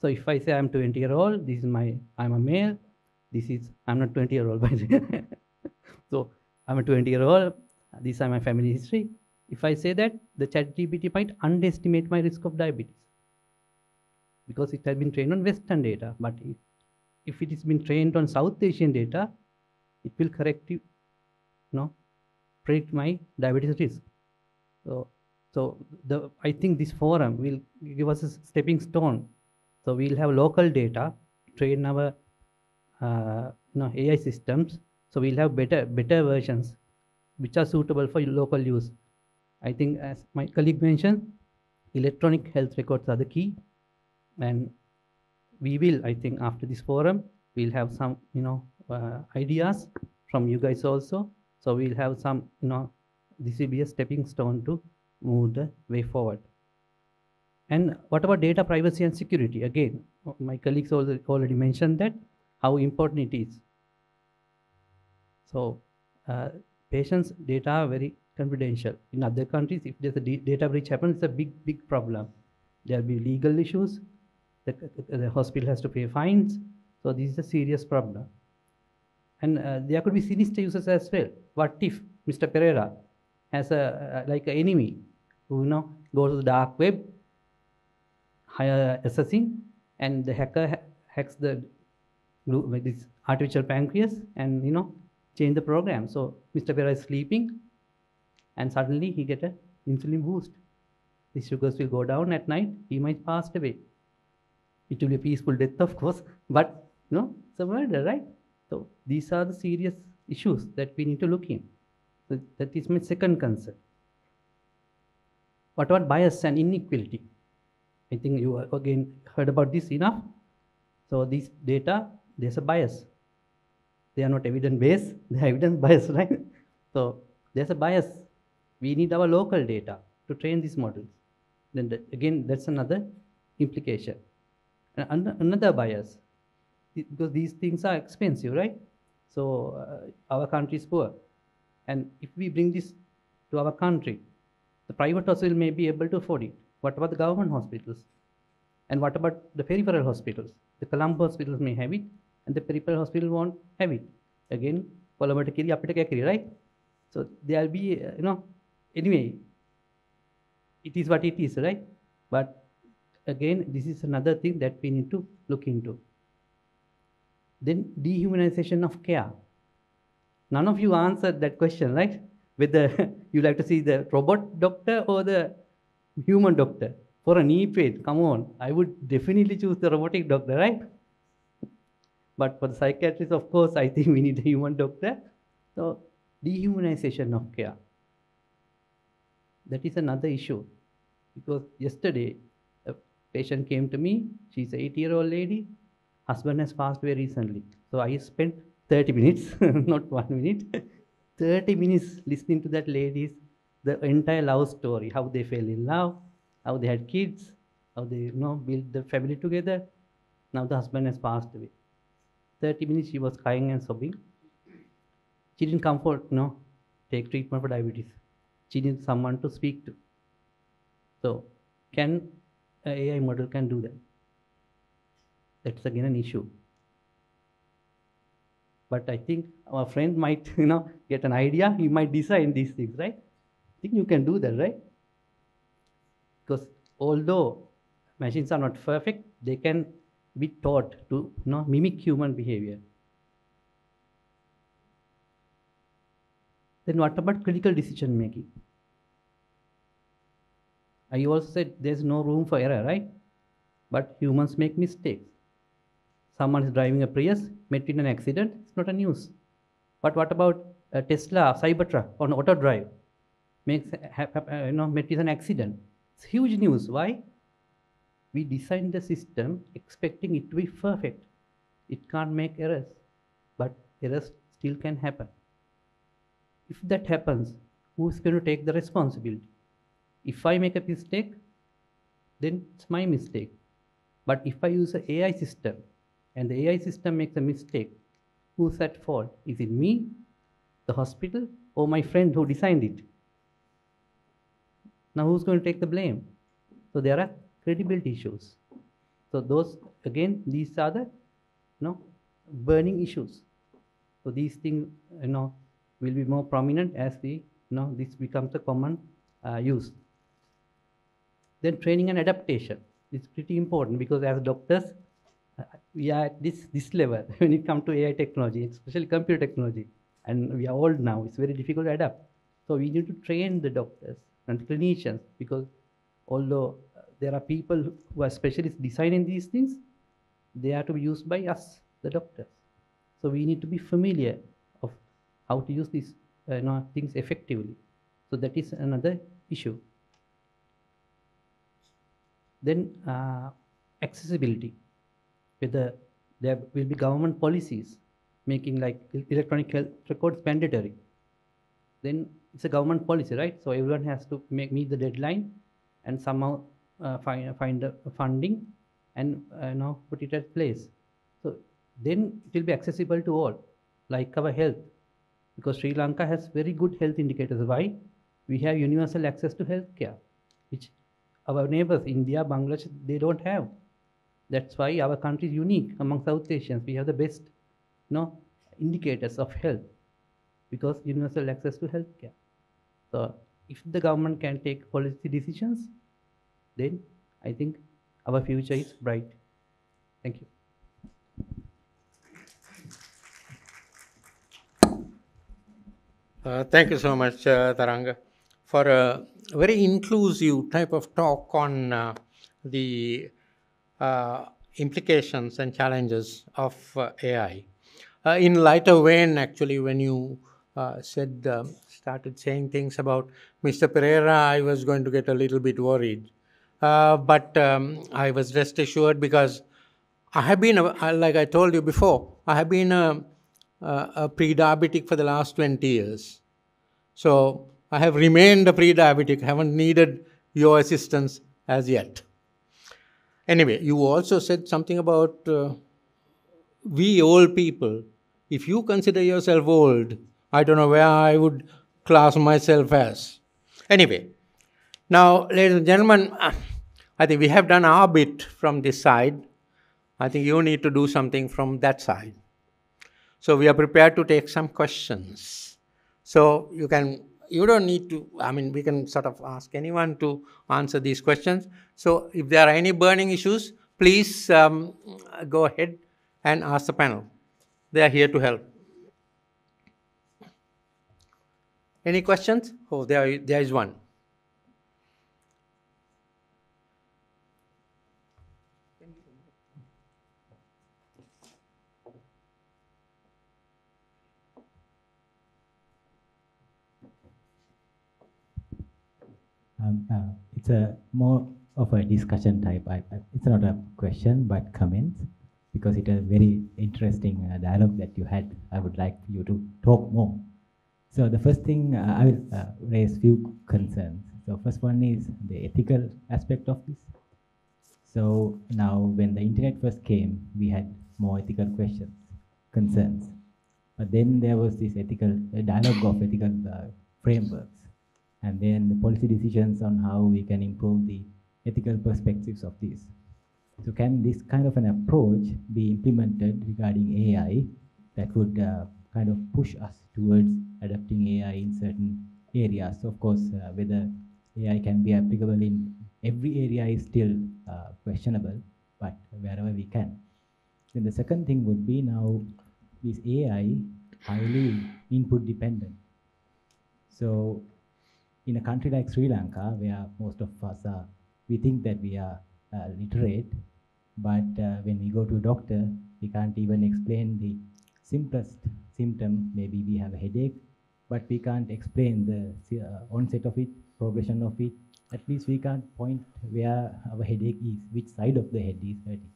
So if I say I'm 20-year-old, I'm a male, I'm not 20-year-old, by the way. So I'm a 20-year-old, these are my family history. If I say that, the ChatGPT might underestimate my risk of diabetes because it has been trained on Western data. But if it has been trained on South Asian data, it will predict my diabetes risk. So I think this forum will give us a stepping stone. So we'll have local data, train our AI systems. So we'll have better versions which are suitable for local use. I think, as my colleague mentioned, electronic health records are the key. And we will, I think, after this forum, we'll have some, ideas from you guys also. So we'll have some, this will be a stepping stone to move the way forward. And what about data privacy and security? Again, my colleagues already mentioned that, how important it is. So patients' data are very confidential. In other countries, if there's a data breach happens, it's a big problem. There'll be legal issues. The hospital has to pay fines. So this is a serious problem. And there could be sinister uses as well. What if Mr. Pereira has like an enemy who goes to the dark web, hire assassin, and the hacker hacks this artificial pancreas and change the program. So Mr. Pereira is sleeping, and suddenly he get an insulin boost. His sugars will go down at night. He might pass away. It will be a peaceful death, of course, but it's a murder, right? So these are the serious issues that we need to look in. So that is my second concern. What about bias and inequality? I think you again heard about this enough. So these data, there's a bias. They are not evidence-based, they are evidence-biased, right? So there's a bias. We need our local data to train these models. Then again, that's another implication. And another bias, because these things are expensive, right? So our country is poor. And if we bring this to our country, the private hospital may be able to afford it. What about the government hospitals? And what about the peripheral hospitals? The Colombo hospitals may have it, and the peripheral hospital won't have it. Again, right? So there'll be, anyway, it is what it is, right? But again, this is another thing that we need to look into. Then dehumanization of care. None of you answered that question, right? Whether you like to see the robot doctor or the human doctor. For a knee pain, come on, I would definitely choose the robotic doctor, right? But for the psychiatrist, of course, I think we need a human doctor. So dehumanization of care. That is another issue. Because yesterday, a patient came to me. She's an 80-year-old lady. Husband has passed away recently. So I spent 30 minutes, not 1 minute, 30 minutes listening to that lady's, the entire love story, how they fell in love, how they had kids, how they built the family together. Now the husband has passed away. 30 minutes she was crying and sobbing. She didn't come for take treatment for diabetes. She needs someone to speak to. So can an AI model can do that? That's again an issue. But I think our friend might get an idea. He might design these things, right? I think you can do that, right? Because although machines are not perfect, they can be taught to mimic human behavior. Then what about critical decision making? I also said there's no room for error, right? But humans make mistakes. Someone is driving a Prius, met in an accident, it's not a news. But what about a Tesla Cybertruck on auto drive? Met with an accident. It's huge news. Why? We designed the system expecting it to be perfect. It can't make errors. But errors still can happen. If that happens, who's going to take the responsibility? If I make a mistake, then it's my mistake. But if I use an AI system and the AI system makes a mistake, who's at fault? Is it me, the hospital, or my friend who designed it? Now who's going to take the blame? So there are credibility issues. So those, again, these are the burning issues. So these things will be more prominent as this becomes a common use. Then training and adaptation is pretty important, because as doctors, we are at this level when it comes to AI technology, especially computer technology, and we are old now. It's very difficult to adapt. So we need to train the doctors and clinicians, because although there are people who are specialists designing these things, they are to be used by us, the doctors. So we need to be familiar of how to use these things effectively. So that is another issue. Then accessibility, whether there will be government policies making like electronic health records mandatory. Then it's a government policy, right? So everyone has to meet the deadline and somehow find the funding and put it at place. So then it will be accessible to all, like our health, because Sri Lanka has very good health indicators. Why? We have universal access to healthcare, which our neighbors, India, Bangladesh, they don't have. That's why our country is unique among South Asians. We have the best indicators of health, because universal access to healthcare. So if the government can take policy decisions, then I think our future is bright. Thank you. Thank you so much, Taranga, for a very inclusive type of talk on the implications and challenges of AI. In lighter vein, actually, when you started saying things about Mr. Pereira, I was going to get a little bit worried. But I was rest assured, because I have been, like I told you before, I have been a pre-diabetic for the last 20 years. So I have remained a pre-diabetic, haven't needed your assistance as yet. Anyway, you also said something about we old people. If you consider yourself old, I don't know where I would class myself as. Anyway, now, ladies and gentlemen, I think we have done our bit from this side. I think you need to do something from that side. So we are prepared to take some questions. So you don't need to, we can sort of ask anyone to answer these questions. So if there are any burning issues, please go ahead and ask the panel. They are here to help. Any questions? Oh, there is one. It's a more of a discussion type. It's not a question, but comments, because it's a very interesting dialogue that you had. I would like you to talk more. So the first thing, I will raise few concerns. So first one is the ethical aspect of this. So now when the internet first came, we had more ethical questions, concerns. But then there was this dialogue of ethical frameworks. And then the policy decisions on how we can improve the ethical perspectives of this. So can this kind of an approach be implemented regarding AI that would kind of push us towards adapting AI in certain areas? So of course, whether AI can be applicable in every area is still questionable, but wherever we can. Then the second thing would be, now is AI highly input dependent. So in a country like Sri Lanka, where most of us are, we think that we are literate, but when we go to a doctor, we can't even explain the simplest symptom. Maybe we have a headache, but we can't explain the onset of it, progression of it. At least we can't point where our headache is, which side of the head is hurting.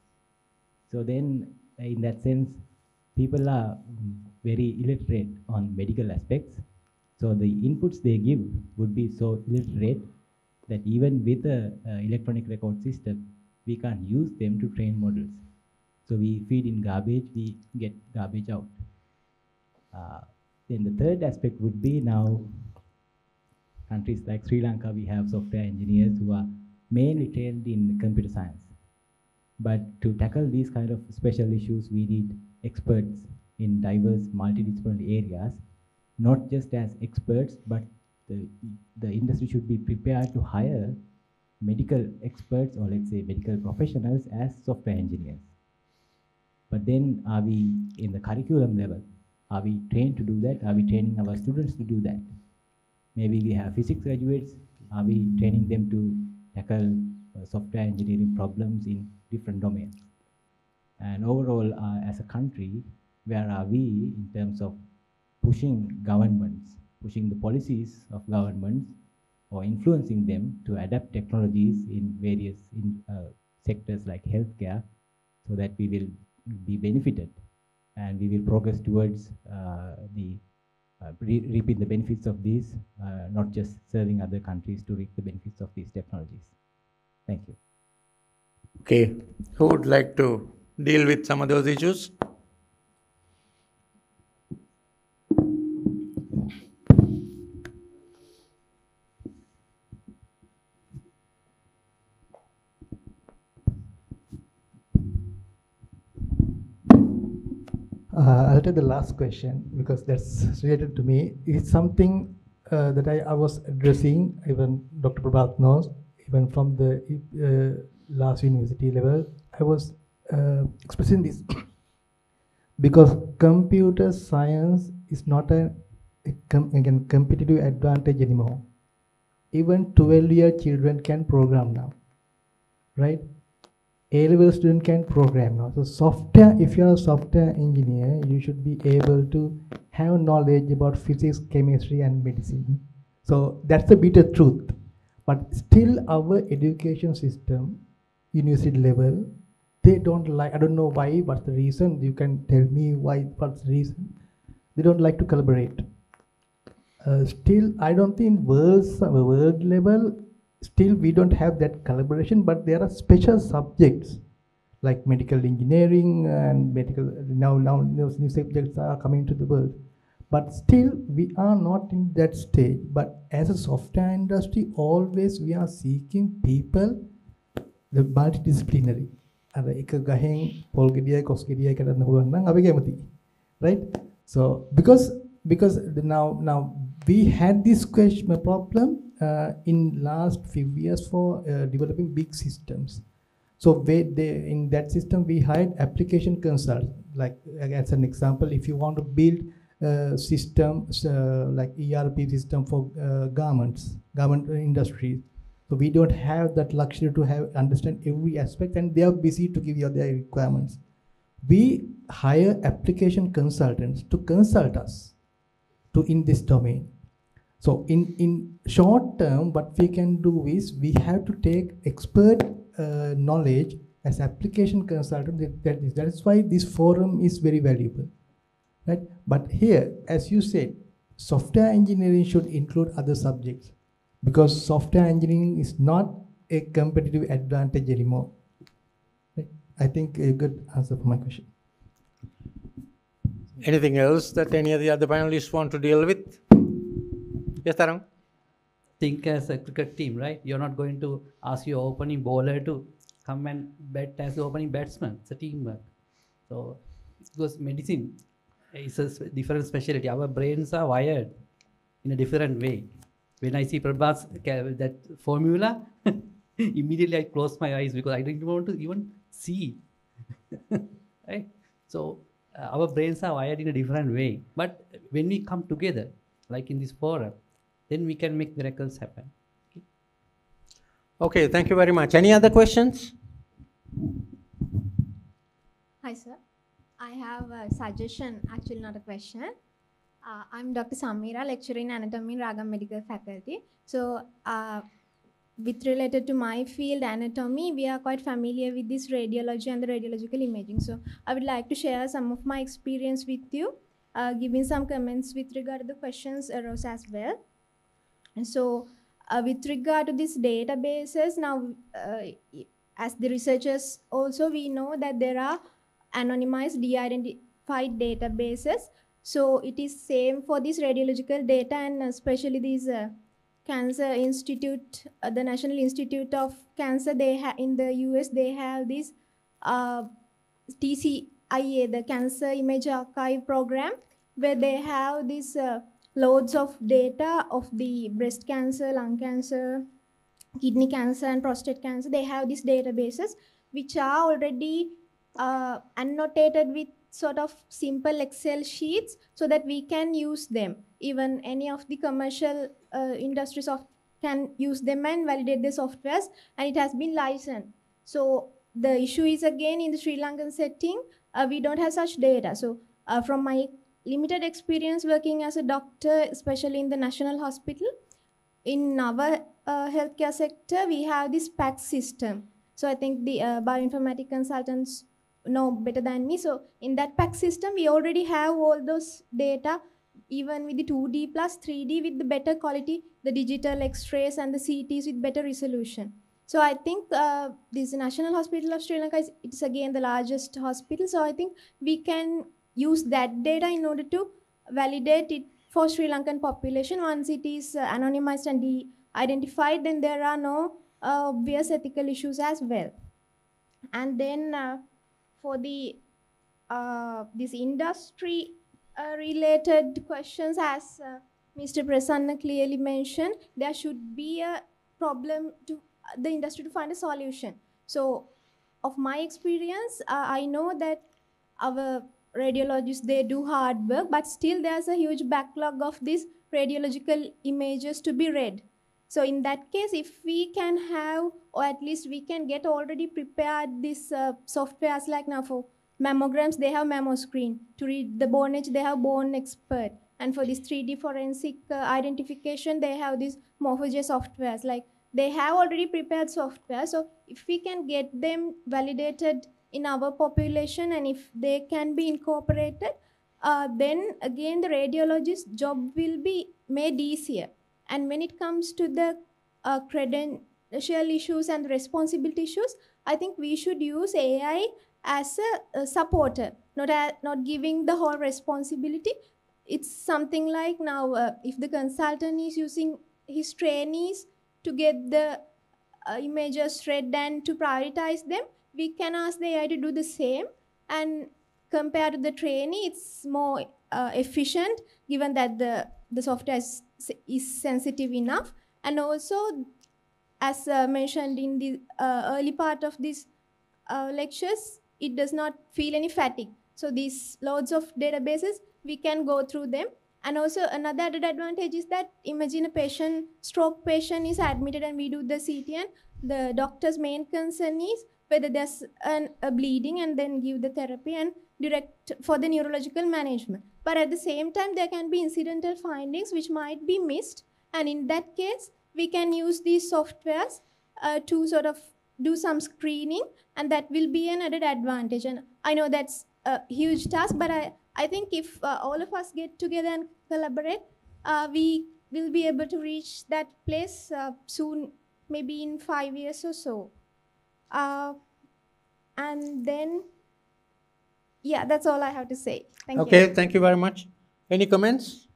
So then, in that sense, people are very illiterate on medical aspects. So the inputs they give would be so illiterate that even with a electronic record system, we can't use them to train models. So we feed in garbage, we get garbage out. Then the third aspect would be now countries like Sri Lanka, we have software engineers who are mainly trained in computer science. But to tackle these kind of special issues, we need experts in diverse multidisciplinary areas, not just as experts, but the industry should be prepared to hire medical experts, or let's say medical professionals, as software engineers. But then are we in the curriculum level? Are we trained to do that? Are we training our students to do that? Maybe we have physics graduates. Are we training them to tackle software engineering problems in different domains? And overall, as a country, where are we in terms of pushing governments, pushing the policies of governments, or influencing them to adapt technologies in various sectors like healthcare, so that we will be benefited and we will progress towards reaping the benefits of these, not just serving other countries to reap the benefits of these technologies. Thank you. Okay, who would like to deal with some of those issues? I'll take the last question because that's related to me. It's something that I was addressing, even Dr. Prabhat knows, even from the last university level. I was expressing this because computer science is not a competitive advantage anymore. Even 12-year children can program now, right? A-level student can program now. So software, if you're a software engineer, you should be able to have knowledge about physics, chemistry, and medicine. So that's the bitter truth. But still our education system, university level, they don't like, I don't know why, what's the reason? You can tell me why, what's the reason? They don't like to collaborate. Still, I don't think world level, still we don't have that collaboration, but there are special subjects like medical engineering and medical, now those new subjects are coming to the world. But still we are not in that stage. But as a software industry, always we are seeking people, the multidisciplinary. Right? So because now we had this problem in last few years for developing big systems. So in that system we hired application consultants. Like as an example, if you want to build systems like ERP system for garment industry, so we don't have that luxury to understand every aspect, and they are busy to give you their requirements. We hire application consultants to consult us in this domain. So in short term, what we can do is we have to take expert knowledge as application consultant. That is why this forum is very valuable, right? But here, as you said, software engineering should include other subjects, because software engineering is not a competitive advantage anymore. Right? I think a good answer for my question. Anything else that any of the other panelists want to deal with? Yes, Tarang? Think as a cricket team, right? You're not going to ask your opening bowler to come and bat as the opening batsman. It's a teamwork. So, because medicine is a different specialty. Our brains are wired in a different way. When I see Prabhat's that formula, immediately I close my eyes because I didn't want to even see. Right? So, our brains are wired in a different way. But when we come together, like in this forum, then we can make miracles happen. Okay, thank you very much. Any other questions? Hi, sir. I have a suggestion, actually not a question. I'm Dr. Samira, lecturer in anatomy in Ragam Medical Faculty. So, with related to my field, anatomy, we are quite familiar with this radiology and the radiological imaging. So, I would like to share some of my experience with you. giving some comments with regard to the questions arose as well. And so, with regard to these databases, now, as the researchers also, we know that there are anonymized, de-identified databases. So it is same for this radiological data, and especially these Cancer Institute, the National Institute of Cancer, in the US, they have this TCIA, the Cancer Image Archive program, where they have this loads of data of the breast cancer, lung cancer, kidney cancer, and prostate cancer. They have these databases which are already annotated with sort of simple Excel sheets so that we can use them. Even any of the commercial industries can use them and validate the softwares, and it has been licensed. So the issue is, again, in the Sri Lankan setting, we don't have such data. So from my limited experience working as a doctor, especially in the national hospital, in our healthcare sector, we have this PACS system. So I think the bioinformatic consultants know better than me. So in that PACS system, we already have all those data, even with the 2D plus 3D with the better quality, the digital X-rays and the CTs with better resolution. So I think this National Hospital of Sri Lanka it's again the largest hospital. So I think we can use that data in order to validate it for Sri Lankan population. Once it is anonymized and de-identified, then there are no obvious ethical issues as well. And then for the this industry related questions, as Mr. Prasanna clearly mentioned, there should be a problem to the industry to find a solution. So of my experience, I know that our radiologists, they do hard work, but still there's a huge backlog of these radiological images to be read. So in that case, if we can have, or at least we can get already prepared this softwares, like now for mammograms, they have MammoScreen. To read the bone age, they have Bone Expert. And for this 3D forensic identification, they have these Morphogen softwares. Like, they have already prepared software. So if we can get them validated in our population, and if they can be incorporated, then again the radiologist's job will be made easier. And when it comes to the credential issues and responsibility issues, I think we should use AI as a supporter, not giving the whole responsibility. It's something like now, if the consultant is using his trainees to get the images read and to prioritize them, we can ask the AI to do the same. And compared to the trainee, it's more efficient, given that the software is sensitive enough. And also, as mentioned in the early part of these lectures, it does not feel any fatigue. So these loads of databases, we can go through them. And also another added advantage is that, imagine a stroke patient is admitted and we do the CT, and the doctor's main concern is whether there's a bleeding, and then give the therapy and direct for the neurological management. But at the same time, there can be incidental findings which might be missed. And in that case, we can use these softwares to sort of do some screening, and that will be an added advantage. And I know that's a huge task, but I think if all of us get together and collaborate, we will be able to reach that place soon, maybe in 5 years or so. And then, yeah, that's all I have to say. Thank you. Okay, thank you very much. Any comments?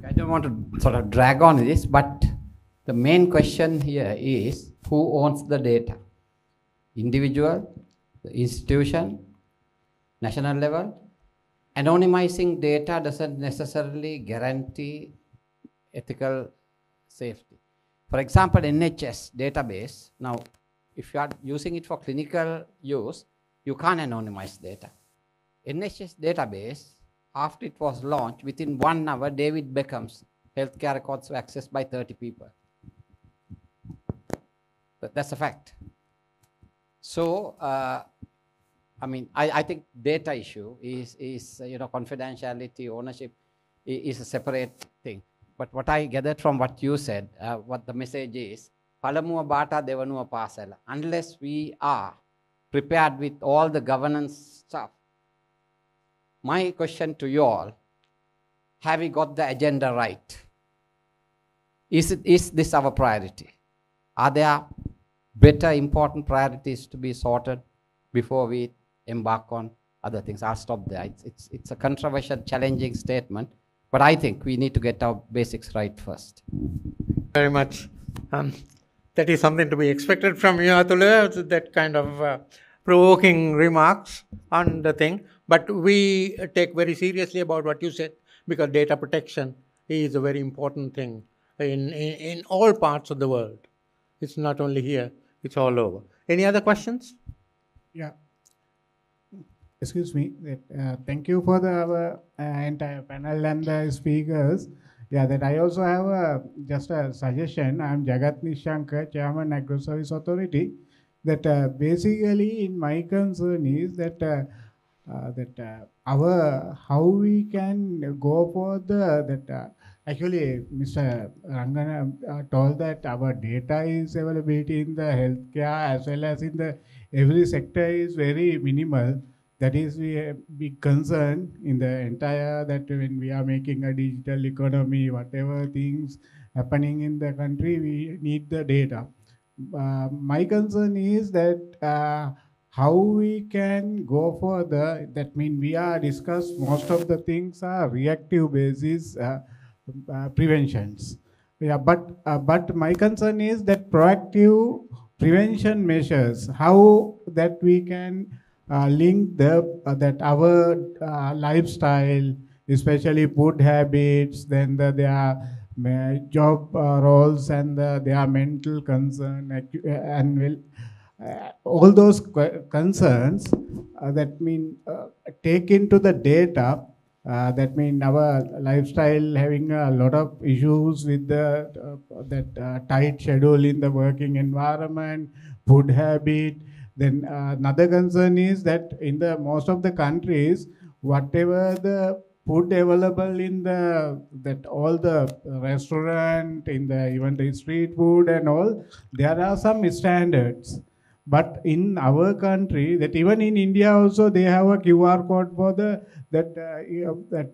I don't want to sort of drag on this, but the main question here is, who owns the data? Individual, the institution, national level? Anonymizing data doesn't necessarily guarantee ethical safety. For example, NHS database, now if you are using it for clinical use, you can't anonymize data. NHS database, after it was launched, within 1 hour, David Beckham's healthcare records were accessed by 30 people. But that's a fact. So, I mean, I think data issue is confidentiality, ownership is a separate thing. But what I gathered from what you said, what the message is, Palamuwa bata devanuwa pasala. Unless we are prepared with all the governance stuff, my question to you all, have we got the agenda right? Is this our priority? Are there better important priorities to be sorted before we embark on other things? I'll stop there. It's a controversial, challenging statement, but I think we need to get our basics right first. Very much. That is something to be expected from you, Atula, that kind of provoking remarks on the thing. But we take very seriously about what you said, because data protection is a very important thing in all parts of the world. It's not only here, it's all over. Any other questions? Yeah. Excuse me. Thank you for the entire panel and the speakers. Yeah, that I also have just a suggestion. I'm Jagat Nishankar, Chairman, Agro Service Authority. That basically, in my concern is that how we can go for actually Mr. Rangana told that our data is availability in the healthcare as well as in the every sector is very minimal. That is we big concern in the entire that when we are making a digital economy, whatever things happening in the country, we need the data. My concern is that how we can go further. That means we are discussed most of the things are reactive basis preventions. Yeah, but my concern is that proactive prevention measures, how that we can link that our lifestyle, especially food habits, then their job roles and their mental concern and all those concerns that mean take into the data. That mean our lifestyle having a lot of issues with that tight schedule in the working environment, food habit. Then another concern is that in the most of the countries, whatever the food available in all the restaurant, in the even the street food and all, there are some standards. But in our country, that even in India also, they have a QR code for that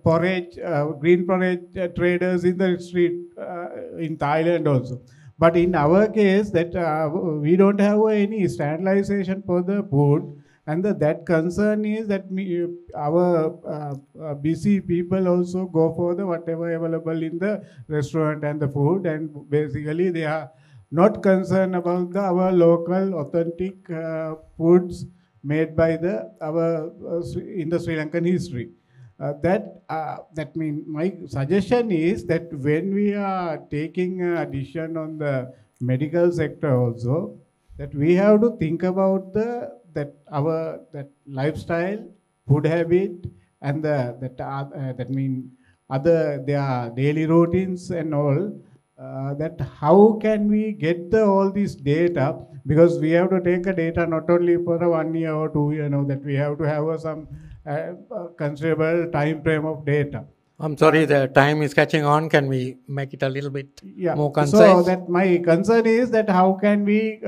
porridge, green porridge traders in the street in Thailand also. But in our case, that we don't have any standardization for the food, and that concern is that our busy people also go for the whatever available in the restaurant and the food, and basically they are not concerned about our local authentic foods made by our in the Sri Lankan history. That means my suggestion is that when we are taking a decision on the medical sector also, that we have to think about our lifestyle, food habit, and that mean other their daily routines and all. That how can we get all this data, because we have to take a data not only for 1 year or 2 years, that we have to have some considerable time frame of data. I'm sorry, the time is catching on. Can we make it a little bit more concise? So that my concern is that how can we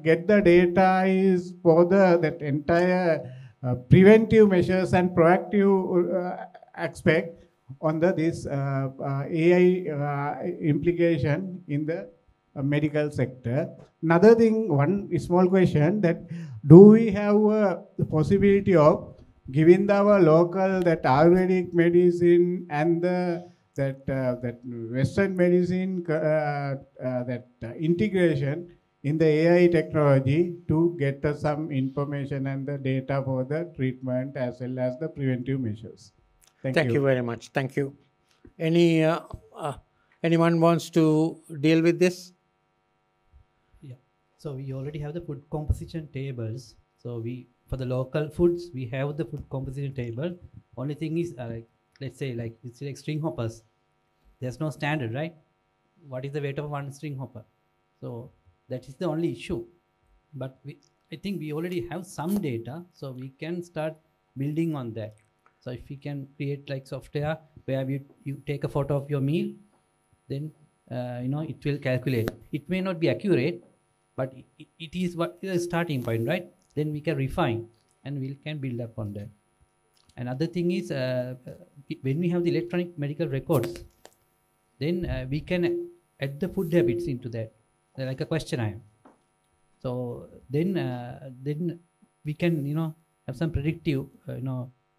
get the data is for that entire preventive measures and proactive aspect on this AI implication in the medical sector. Another thing, one small question, that do we have the possibility of giving our local that Ayurvedic medicine and that Western medicine integration in the AI technology to get some information and the data for the treatment as well as the preventive measures? Thank you very much. Thank you. Anyone wants to deal with this? Yeah. So we already have the food composition tables. So for the local foods, we have the food composition table. Only thing is, let's say it's like string hoppers. There's no standard, right? What is the weight of one string hopper? So that is the only issue. But I think we already have some data, so we can start building on that. So if we can create like software where you take a photo of your meal, then it will calculate. It may not be accurate, but it is what is the starting point, right? Then we can refine and we can build up on that. Another thing is when we have the electronic medical records, then we can add the food habits into that, like a questionnaire. So then we can have some predictive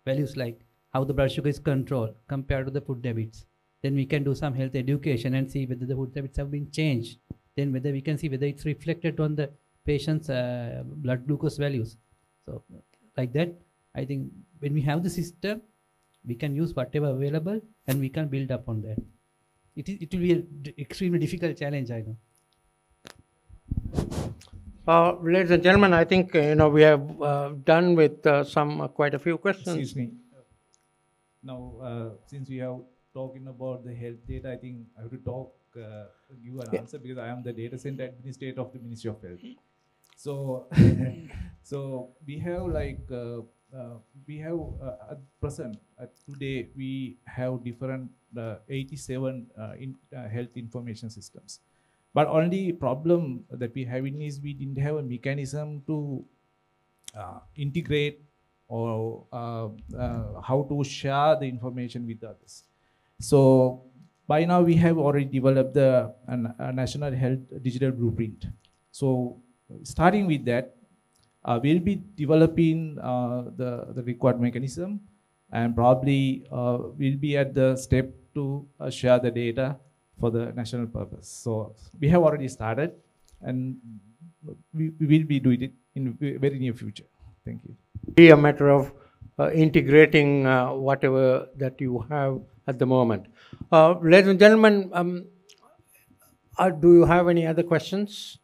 values like how the blood sugar is controlled compared to the food habits. Then we can do some health education and see whether the food habits have been changed. Then whether we can see whether it's reflected on the patient's blood glucose values. So like that, I think when we have the system, we can use whatever available and we can build up on that. It will be an extremely difficult challenge, I know. Ladies and gentlemen, I think we have done with quite a few questions. Excuse me. Now, since we are talking about the health data, I think I have to give an answer because I am the data center administrator of the Ministry of Health. So, so we have at present today we have different 87 health information systems. But only problem that we have is we didn't have a mechanism to integrate or how to share the information with others. So by now we have already developed a National Health Digital Blueprint. So starting with that, we'll be developing the required mechanism, and probably we'll be at the step to share the data for the national purpose. So we have already started, and we will be doing it in very near future. Thank you. Be a matter of integrating whatever that you have at the moment. Ladies and gentlemen, do you have any other questions?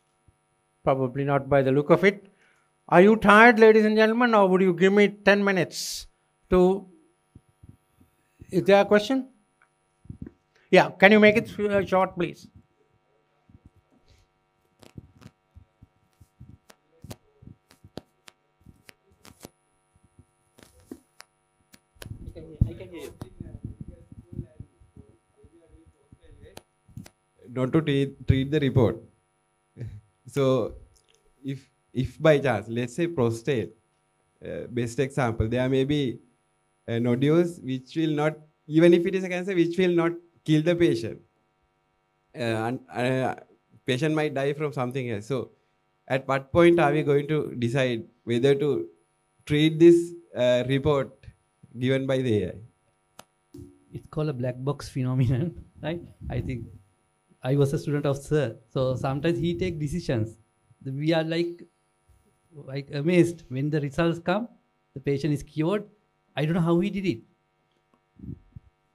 Probably not by the look of it. Are you tired, ladies and gentlemen, or would you give me 10 minutes to... Is there a question? Yeah, can you make it short, please? I can hear you. Not to treat the report. So, if by chance, let's say prostate, best example, there may be nodules which will not, even if it is a cancer, which will not kill the patient. Patient might die from something else. So, at what point are we going to decide whether to treat this report given by the AI? It's called a black box phenomenon, right? I think I was a student of Sir, so sometimes he takes decisions. We are like amazed when the results come. The patient is cured. I don't know how he did it.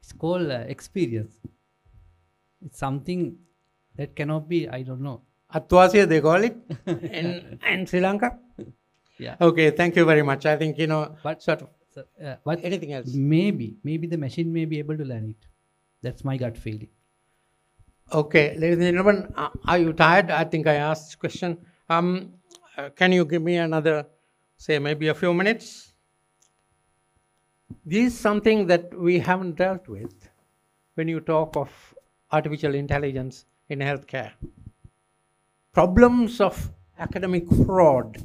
It's called experience. It's something that cannot be, I don't know. Atwasya, they call it in Sri Lanka. Yeah. Okay, thank you very much. I think, but, sort of. But anything else? Maybe the machine may be able to learn it. That's my gut feeling. Okay, ladies and gentlemen, are you tired? I think I asked this question. Can you give me another, say, maybe a few minutes? This is something that we haven't dealt with when you talk of artificial intelligence in healthcare. Problems of academic fraud.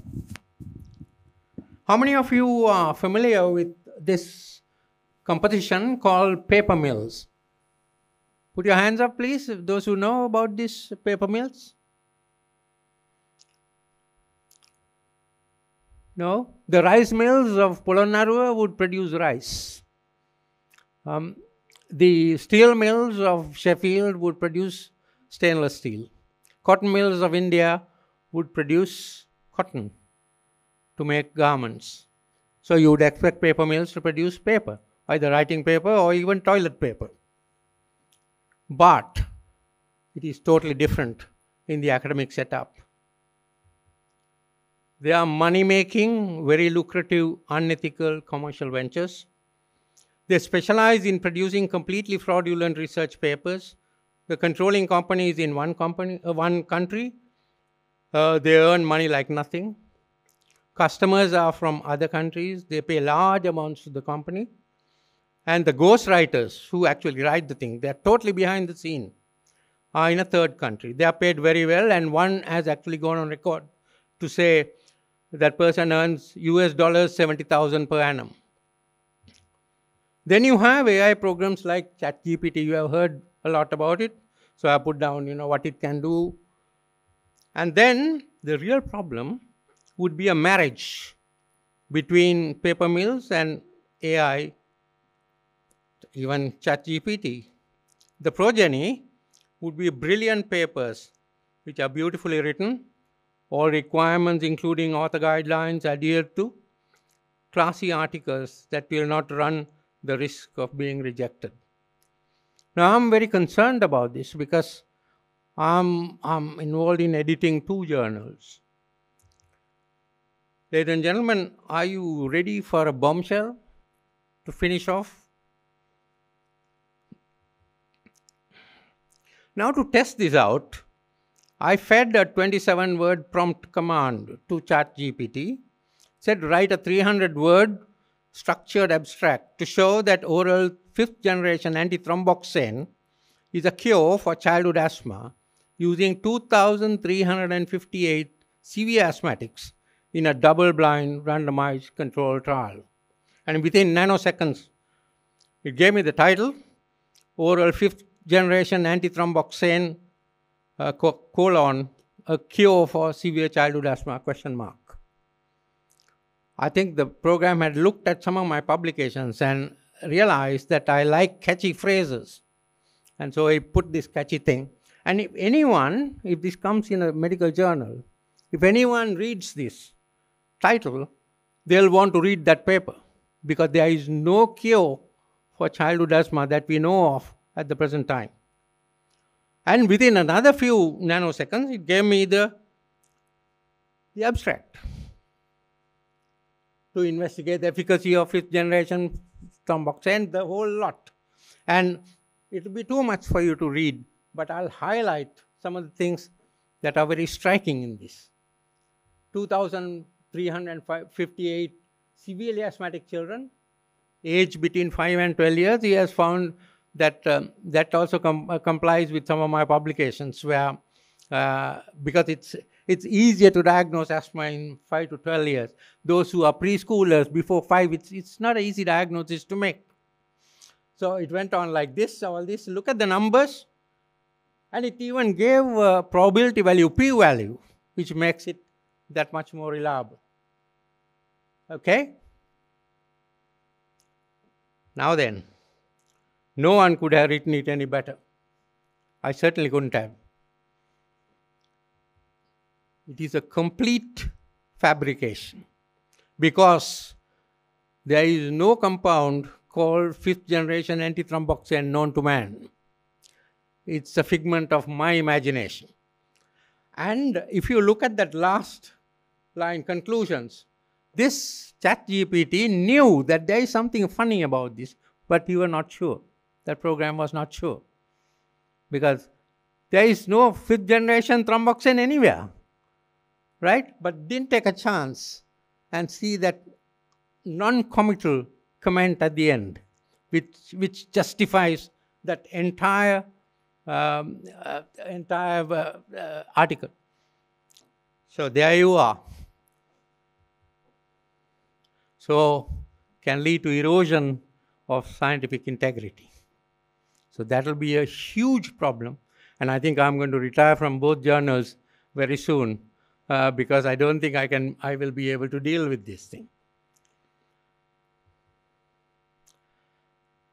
How many of you are familiar with this competition called paper mills? Put your hands up, please, those who know about these paper mills. No? The rice mills of Polonnaruwa would produce rice. The steel mills of Sheffield would produce stainless steel. Cotton mills of India would produce cotton to make garments. So you would expect paper mills to produce paper, either writing paper or even toilet paper. But it is totally different in the academic setup. They are money-making, very lucrative, unethical commercial ventures. They specialize in producing completely fraudulent research papers. The controlling company is in one country. They earn money like nothing. Customers are from other countries. They pay large amounts to the company. And the ghostwriters who actually write the thing, they are totally behind the scene, are in a third country. They are paid very well, and one has actually gone on record to say that person earns US $70,000 per annum. Then you have AI programs like ChatGPT. You have heard a lot about it. So I put down, what it can do. And then the real problem would be a marriage between paper mills and AI, even ChatGPT. The progeny would be brilliant papers which are beautifully written, all requirements including author guidelines adhered to, classy articles that will not run the risk of being rejected. Now I'm very concerned about this because I'm involved in editing 2 journals. Ladies and gentlemen, are you ready for a bombshell to finish off? Now to test this out, I fed a 27-word prompt command to ChatGPT, said write a 300-word structured abstract to show that oral 5th-generation antithromboxane is a cure for childhood asthma using 2,358 severe asthmatics in a double-blind randomized controlled trial. And within nanoseconds, it gave me the title, oral 5th-generation antithromboxane, colon, a cure for severe childhood asthma, question mark. I think the program had looked at some of my publications and realized that I like catchy phrases. And so I put this catchy thing. And if this comes in a medical journal, if anyone reads this title, they'll want to read that paper because there is no cure for childhood asthma that we know of at the present time. And within another few nanoseconds, it gave me the abstract to investigate the efficacy of 5th-generation thromboxane, the whole lot. And it will be too much for you to read, but I'll highlight some of the things that are very striking in this. 2,358 severely asthmatic children, aged between 5 and 12 years. He has found that that also complies with some of my publications, where because it's easier to diagnose asthma in 5 to 12 years. Those who are preschoolers before 5, it's not an easy diagnosis to make. So it went on like this, all this. Look at the numbers. And it even gave a probability value, p-value, which makes it that much more reliable. Okay? Now then, no one could have written it any better. I certainly couldn't have. It is a complete fabrication because there is no compound called 5th-generation antithromboxane known to man. It's a figment of my imagination. And if you look at that last line, conclusions, this ChatGPT knew that there is something funny about this, but you were not sure. That program was not sure. Because there is no 5th-generation thromboxane anywhere. Right? But didn't take a chance and see that non-committal comment at the end, which justifies that entire article. So there you are. So can lead to erosion of scientific integrity. So that will be a huge problem. And I think I'm going to retire from both journals very soon because I don't think I will be able to deal with this thing.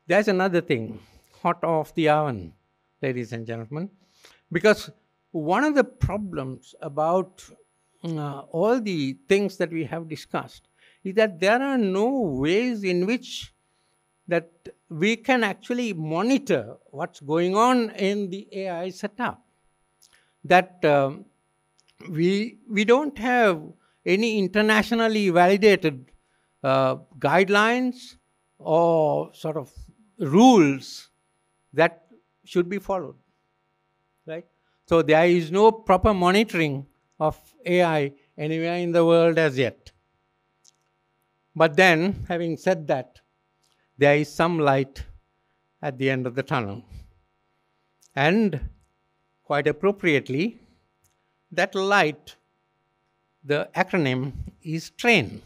There's another thing, hot off the oven, ladies and gentlemen, because one of the problems about all the things that we have discussed is that there are no ways in which that we can actually monitor what's going on in the AI setup. That we don't have any internationally validated guidelines or sort of rules that should be followed, right? So there is no proper monitoring of AI anywhere in the world as yet. But then, having said that, there is some light at the end of the tunnel. And quite appropriately, that light, the acronym is TRAIN.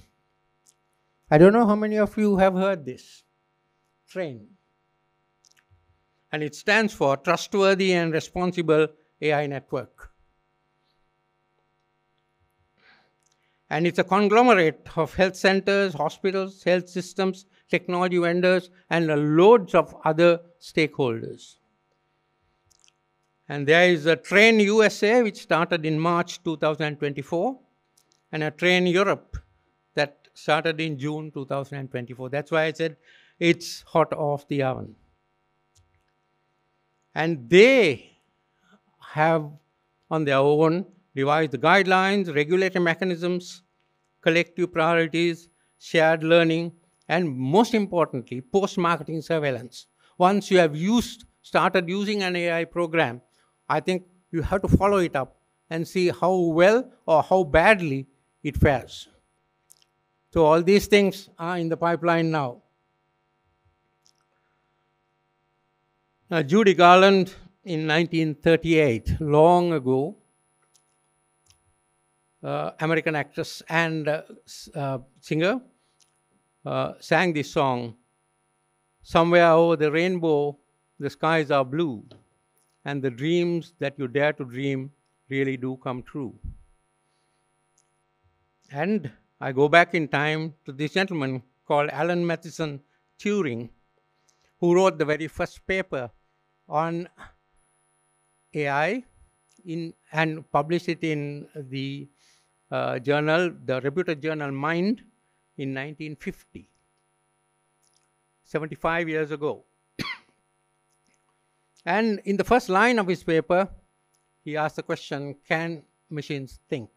I don't know how many of you have heard this. TRAIN. And it stands for Trustworthy and Responsible AI Network. And it's a conglomerate of health centers, hospitals, health systems, technology vendors, and loads of other stakeholders. And there is a TRAIN USA, which started in March 2024, and a TRAIN Europe that started in June 2024. That's why I said it's hot off the oven. And they have, on their own, devised the guidelines, regulatory mechanisms, collective priorities, shared learning, and most importantly, post-marketing surveillance. Once you have started using an AI program, I think you have to follow it up and see how well or how badly it fares. So all these things are in the pipeline now. Judy Garland, in 1938, long ago, American actress and singer, sang this song, "Somewhere over the rainbow, the skies are blue, and the dreams that you dare to dream really do come true." And I go back in time to this gentleman called Alan Matheson Turing, who wrote the very first paper on AI and published it in the the reputed journal Mind in 1950, 75 years ago. And in the first line of his paper, he asked the question, can machines think?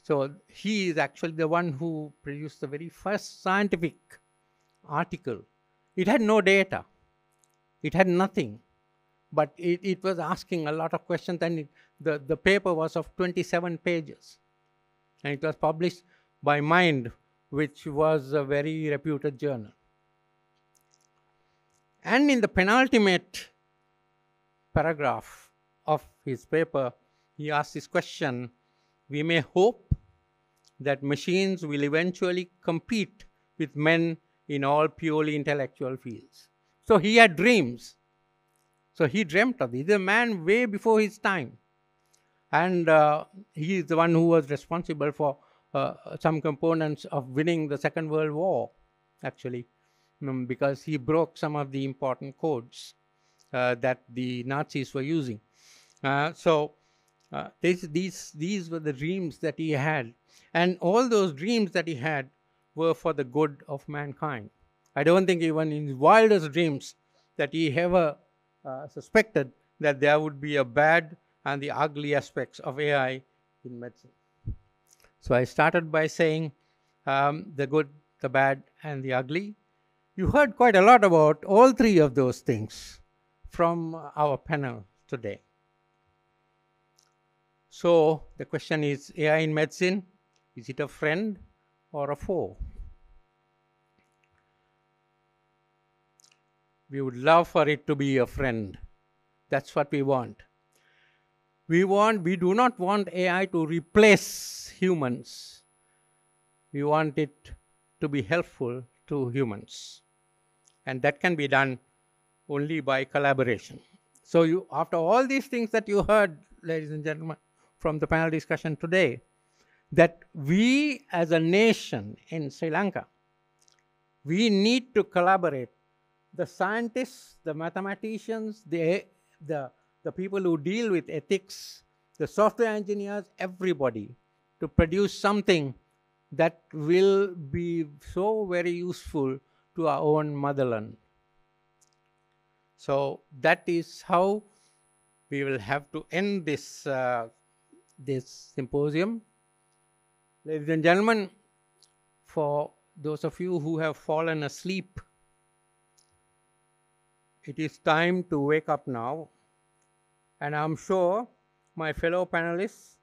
So he is actually the one who produced the very first scientific article. It had no data. It had nothing. But it was asking a lot of questions, and the paper was of 27 pages. And it was published by Mind, which was a very reputed journal. And in the penultimate paragraph of his paper, he asked this question, we may hope that machines will eventually compete with men in all purely intellectual fields. So he had dreams. So he dreamt of this. He's a man way before his time. And he is the one who was responsible for some components of winning the Second World War, actually, because he broke some of the important codes that the Nazis were using. So these were the dreams that he had. And all those dreams that he had were for the good of mankind. I don't think even in his wildest dreams that he ever suspected that there would be a bad and the ugly aspects of AI in medicine. So I started by saying the good, the bad, and the ugly. You heard quite a lot about all three of those things from our panel today. So the question is, AI in medicine, is it a friend or a foe? We would love for it to be a friend. That's what we want. We do not want AI to replace humans. We want it to be helpful to humans. And that can be done only by collaboration. So after all these things that you heard, ladies and gentlemen, from the panel discussion today, that we as a nation in Sri Lanka, we need to collaborate. The scientists, the mathematicians, the people who deal with ethics, the software engineers, everybody, to produce something that will be so very useful to our own motherland. So that is how we will have to end this, this symposium. Ladies and gentlemen, for those of you who have fallen asleep, it is time to wake up now. And I'm sure my fellow panelists,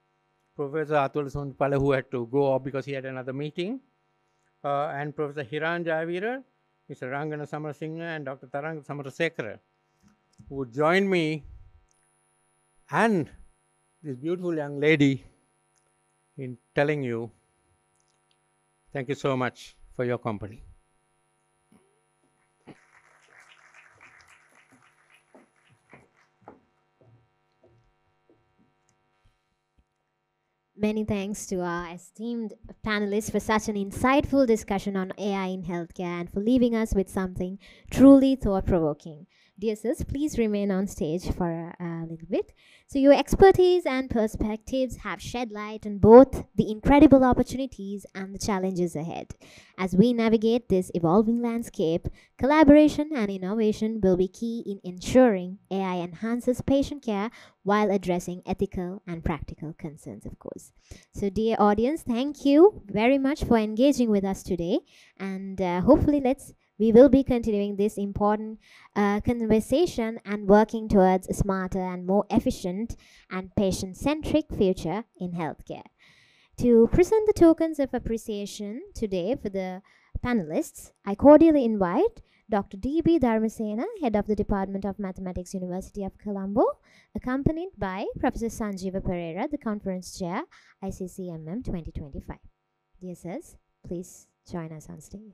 Professor Atul Sonpala, who had to go off because he had another meeting, and Professor Hiran Jayavira, Mr. Rangana Samarasinghe, and Dr. Tarang Samarasekara, who joined me, and this beautiful young lady, in telling you, thank you so much for your company. Many thanks to our esteemed panelists for such an insightful discussion on AI in healthcare and for leaving us with something truly thought-provoking. Dear sirs, please remain on stage for a little bit. So your expertise and perspectives have shed light on both the incredible opportunities and the challenges ahead. As we navigate this evolving landscape, collaboration and innovation will be key in ensuring AI enhances patient care while addressing ethical and practical concerns, of course. So dear audience, thank you very much for engaging with us today, and hopefully we will be continuing this important conversation and working towards a smarter and more efficient and patient-centric future in healthcare. To present the tokens of appreciation today for the panelists, I cordially invite Dr. D.B. Dharmasena, Head of the Department of Mathematics, University of Colombo, accompanied by Professor Sanjeeva Pereira, the Conference Chair, ICCMM 2025. Dear sirs, please join us on stage.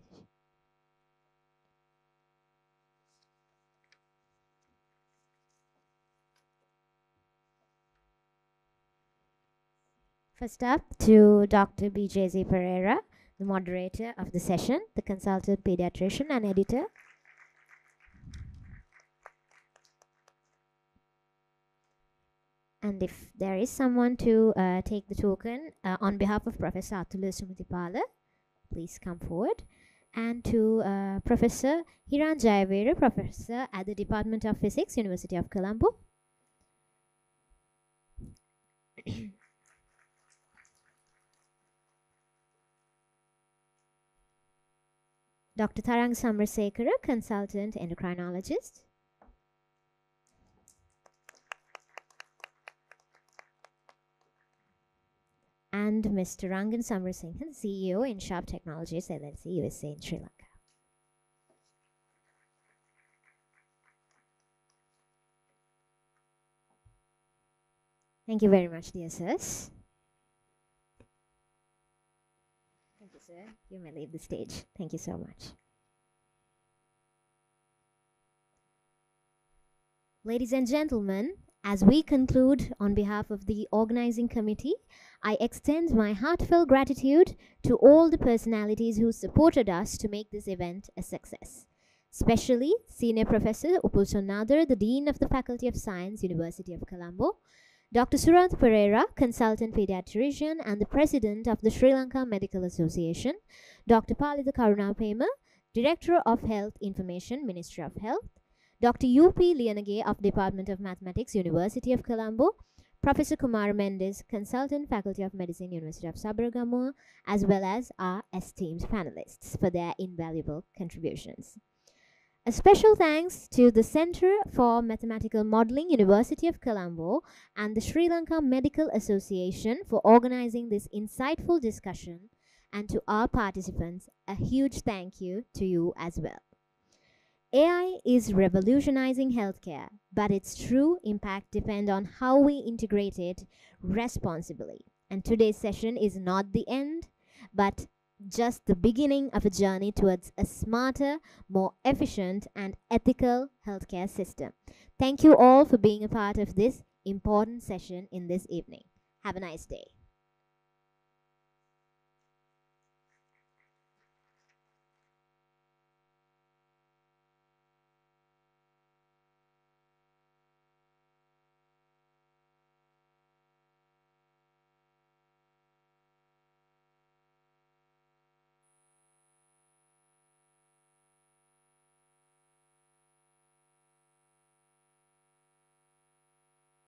First up to Dr. B.J.Z. Pereira, the moderator of the session, the consultant pediatrician and editor. And if there is someone to take the token on behalf of Professor Atula Sumatipala, please come forward. And to Professor Hiran Jayavira, Professor at the Department of Physics, University of Colombo. Dr. Tarang Samarasekara, consultant endocrinologist. And Mr. Rangan Samarasinghan, CEO in Sharp Technologies LLC, USA in Sri Lanka. Thank you very much, dear sirs. Thank you, sir. You may leave the stage. Thank you so much. Ladies and gentlemen, as we conclude on behalf of the organizing committee, I extend my heartfelt gratitude to all the personalities who supported us to make this event a success. Especially Senior Professor Upul Sonnadar, the Dean of the Faculty of Science, University of Colombo, Dr. Suranth Pereira, Consultant Pediatrician and the President of the Sri Lanka Medical Association, Dr. Palitha Karunapema, Director of Health Information, Ministry of Health, Dr. U.P. Liyanage of Department of Mathematics, University of Colombo, Professor Kumar Mendes, Consultant Faculty of Medicine, University of Sabaragamuwa, as well as our esteemed panelists for their invaluable contributions. A special thanks to the Center for Mathematical Modeling, University of Colombo, and the Sri Lanka Medical Association for organizing this insightful discussion, and to our participants, a huge thank you to you as well. AI is revolutionizing healthcare, but its true impact depends on how we integrate it responsibly. And today's session is not the end, but just the beginning of a journey towards a smarter, more efficient, and ethical healthcare system. Thank you all for being a part of this important session in this evening. Have a nice day.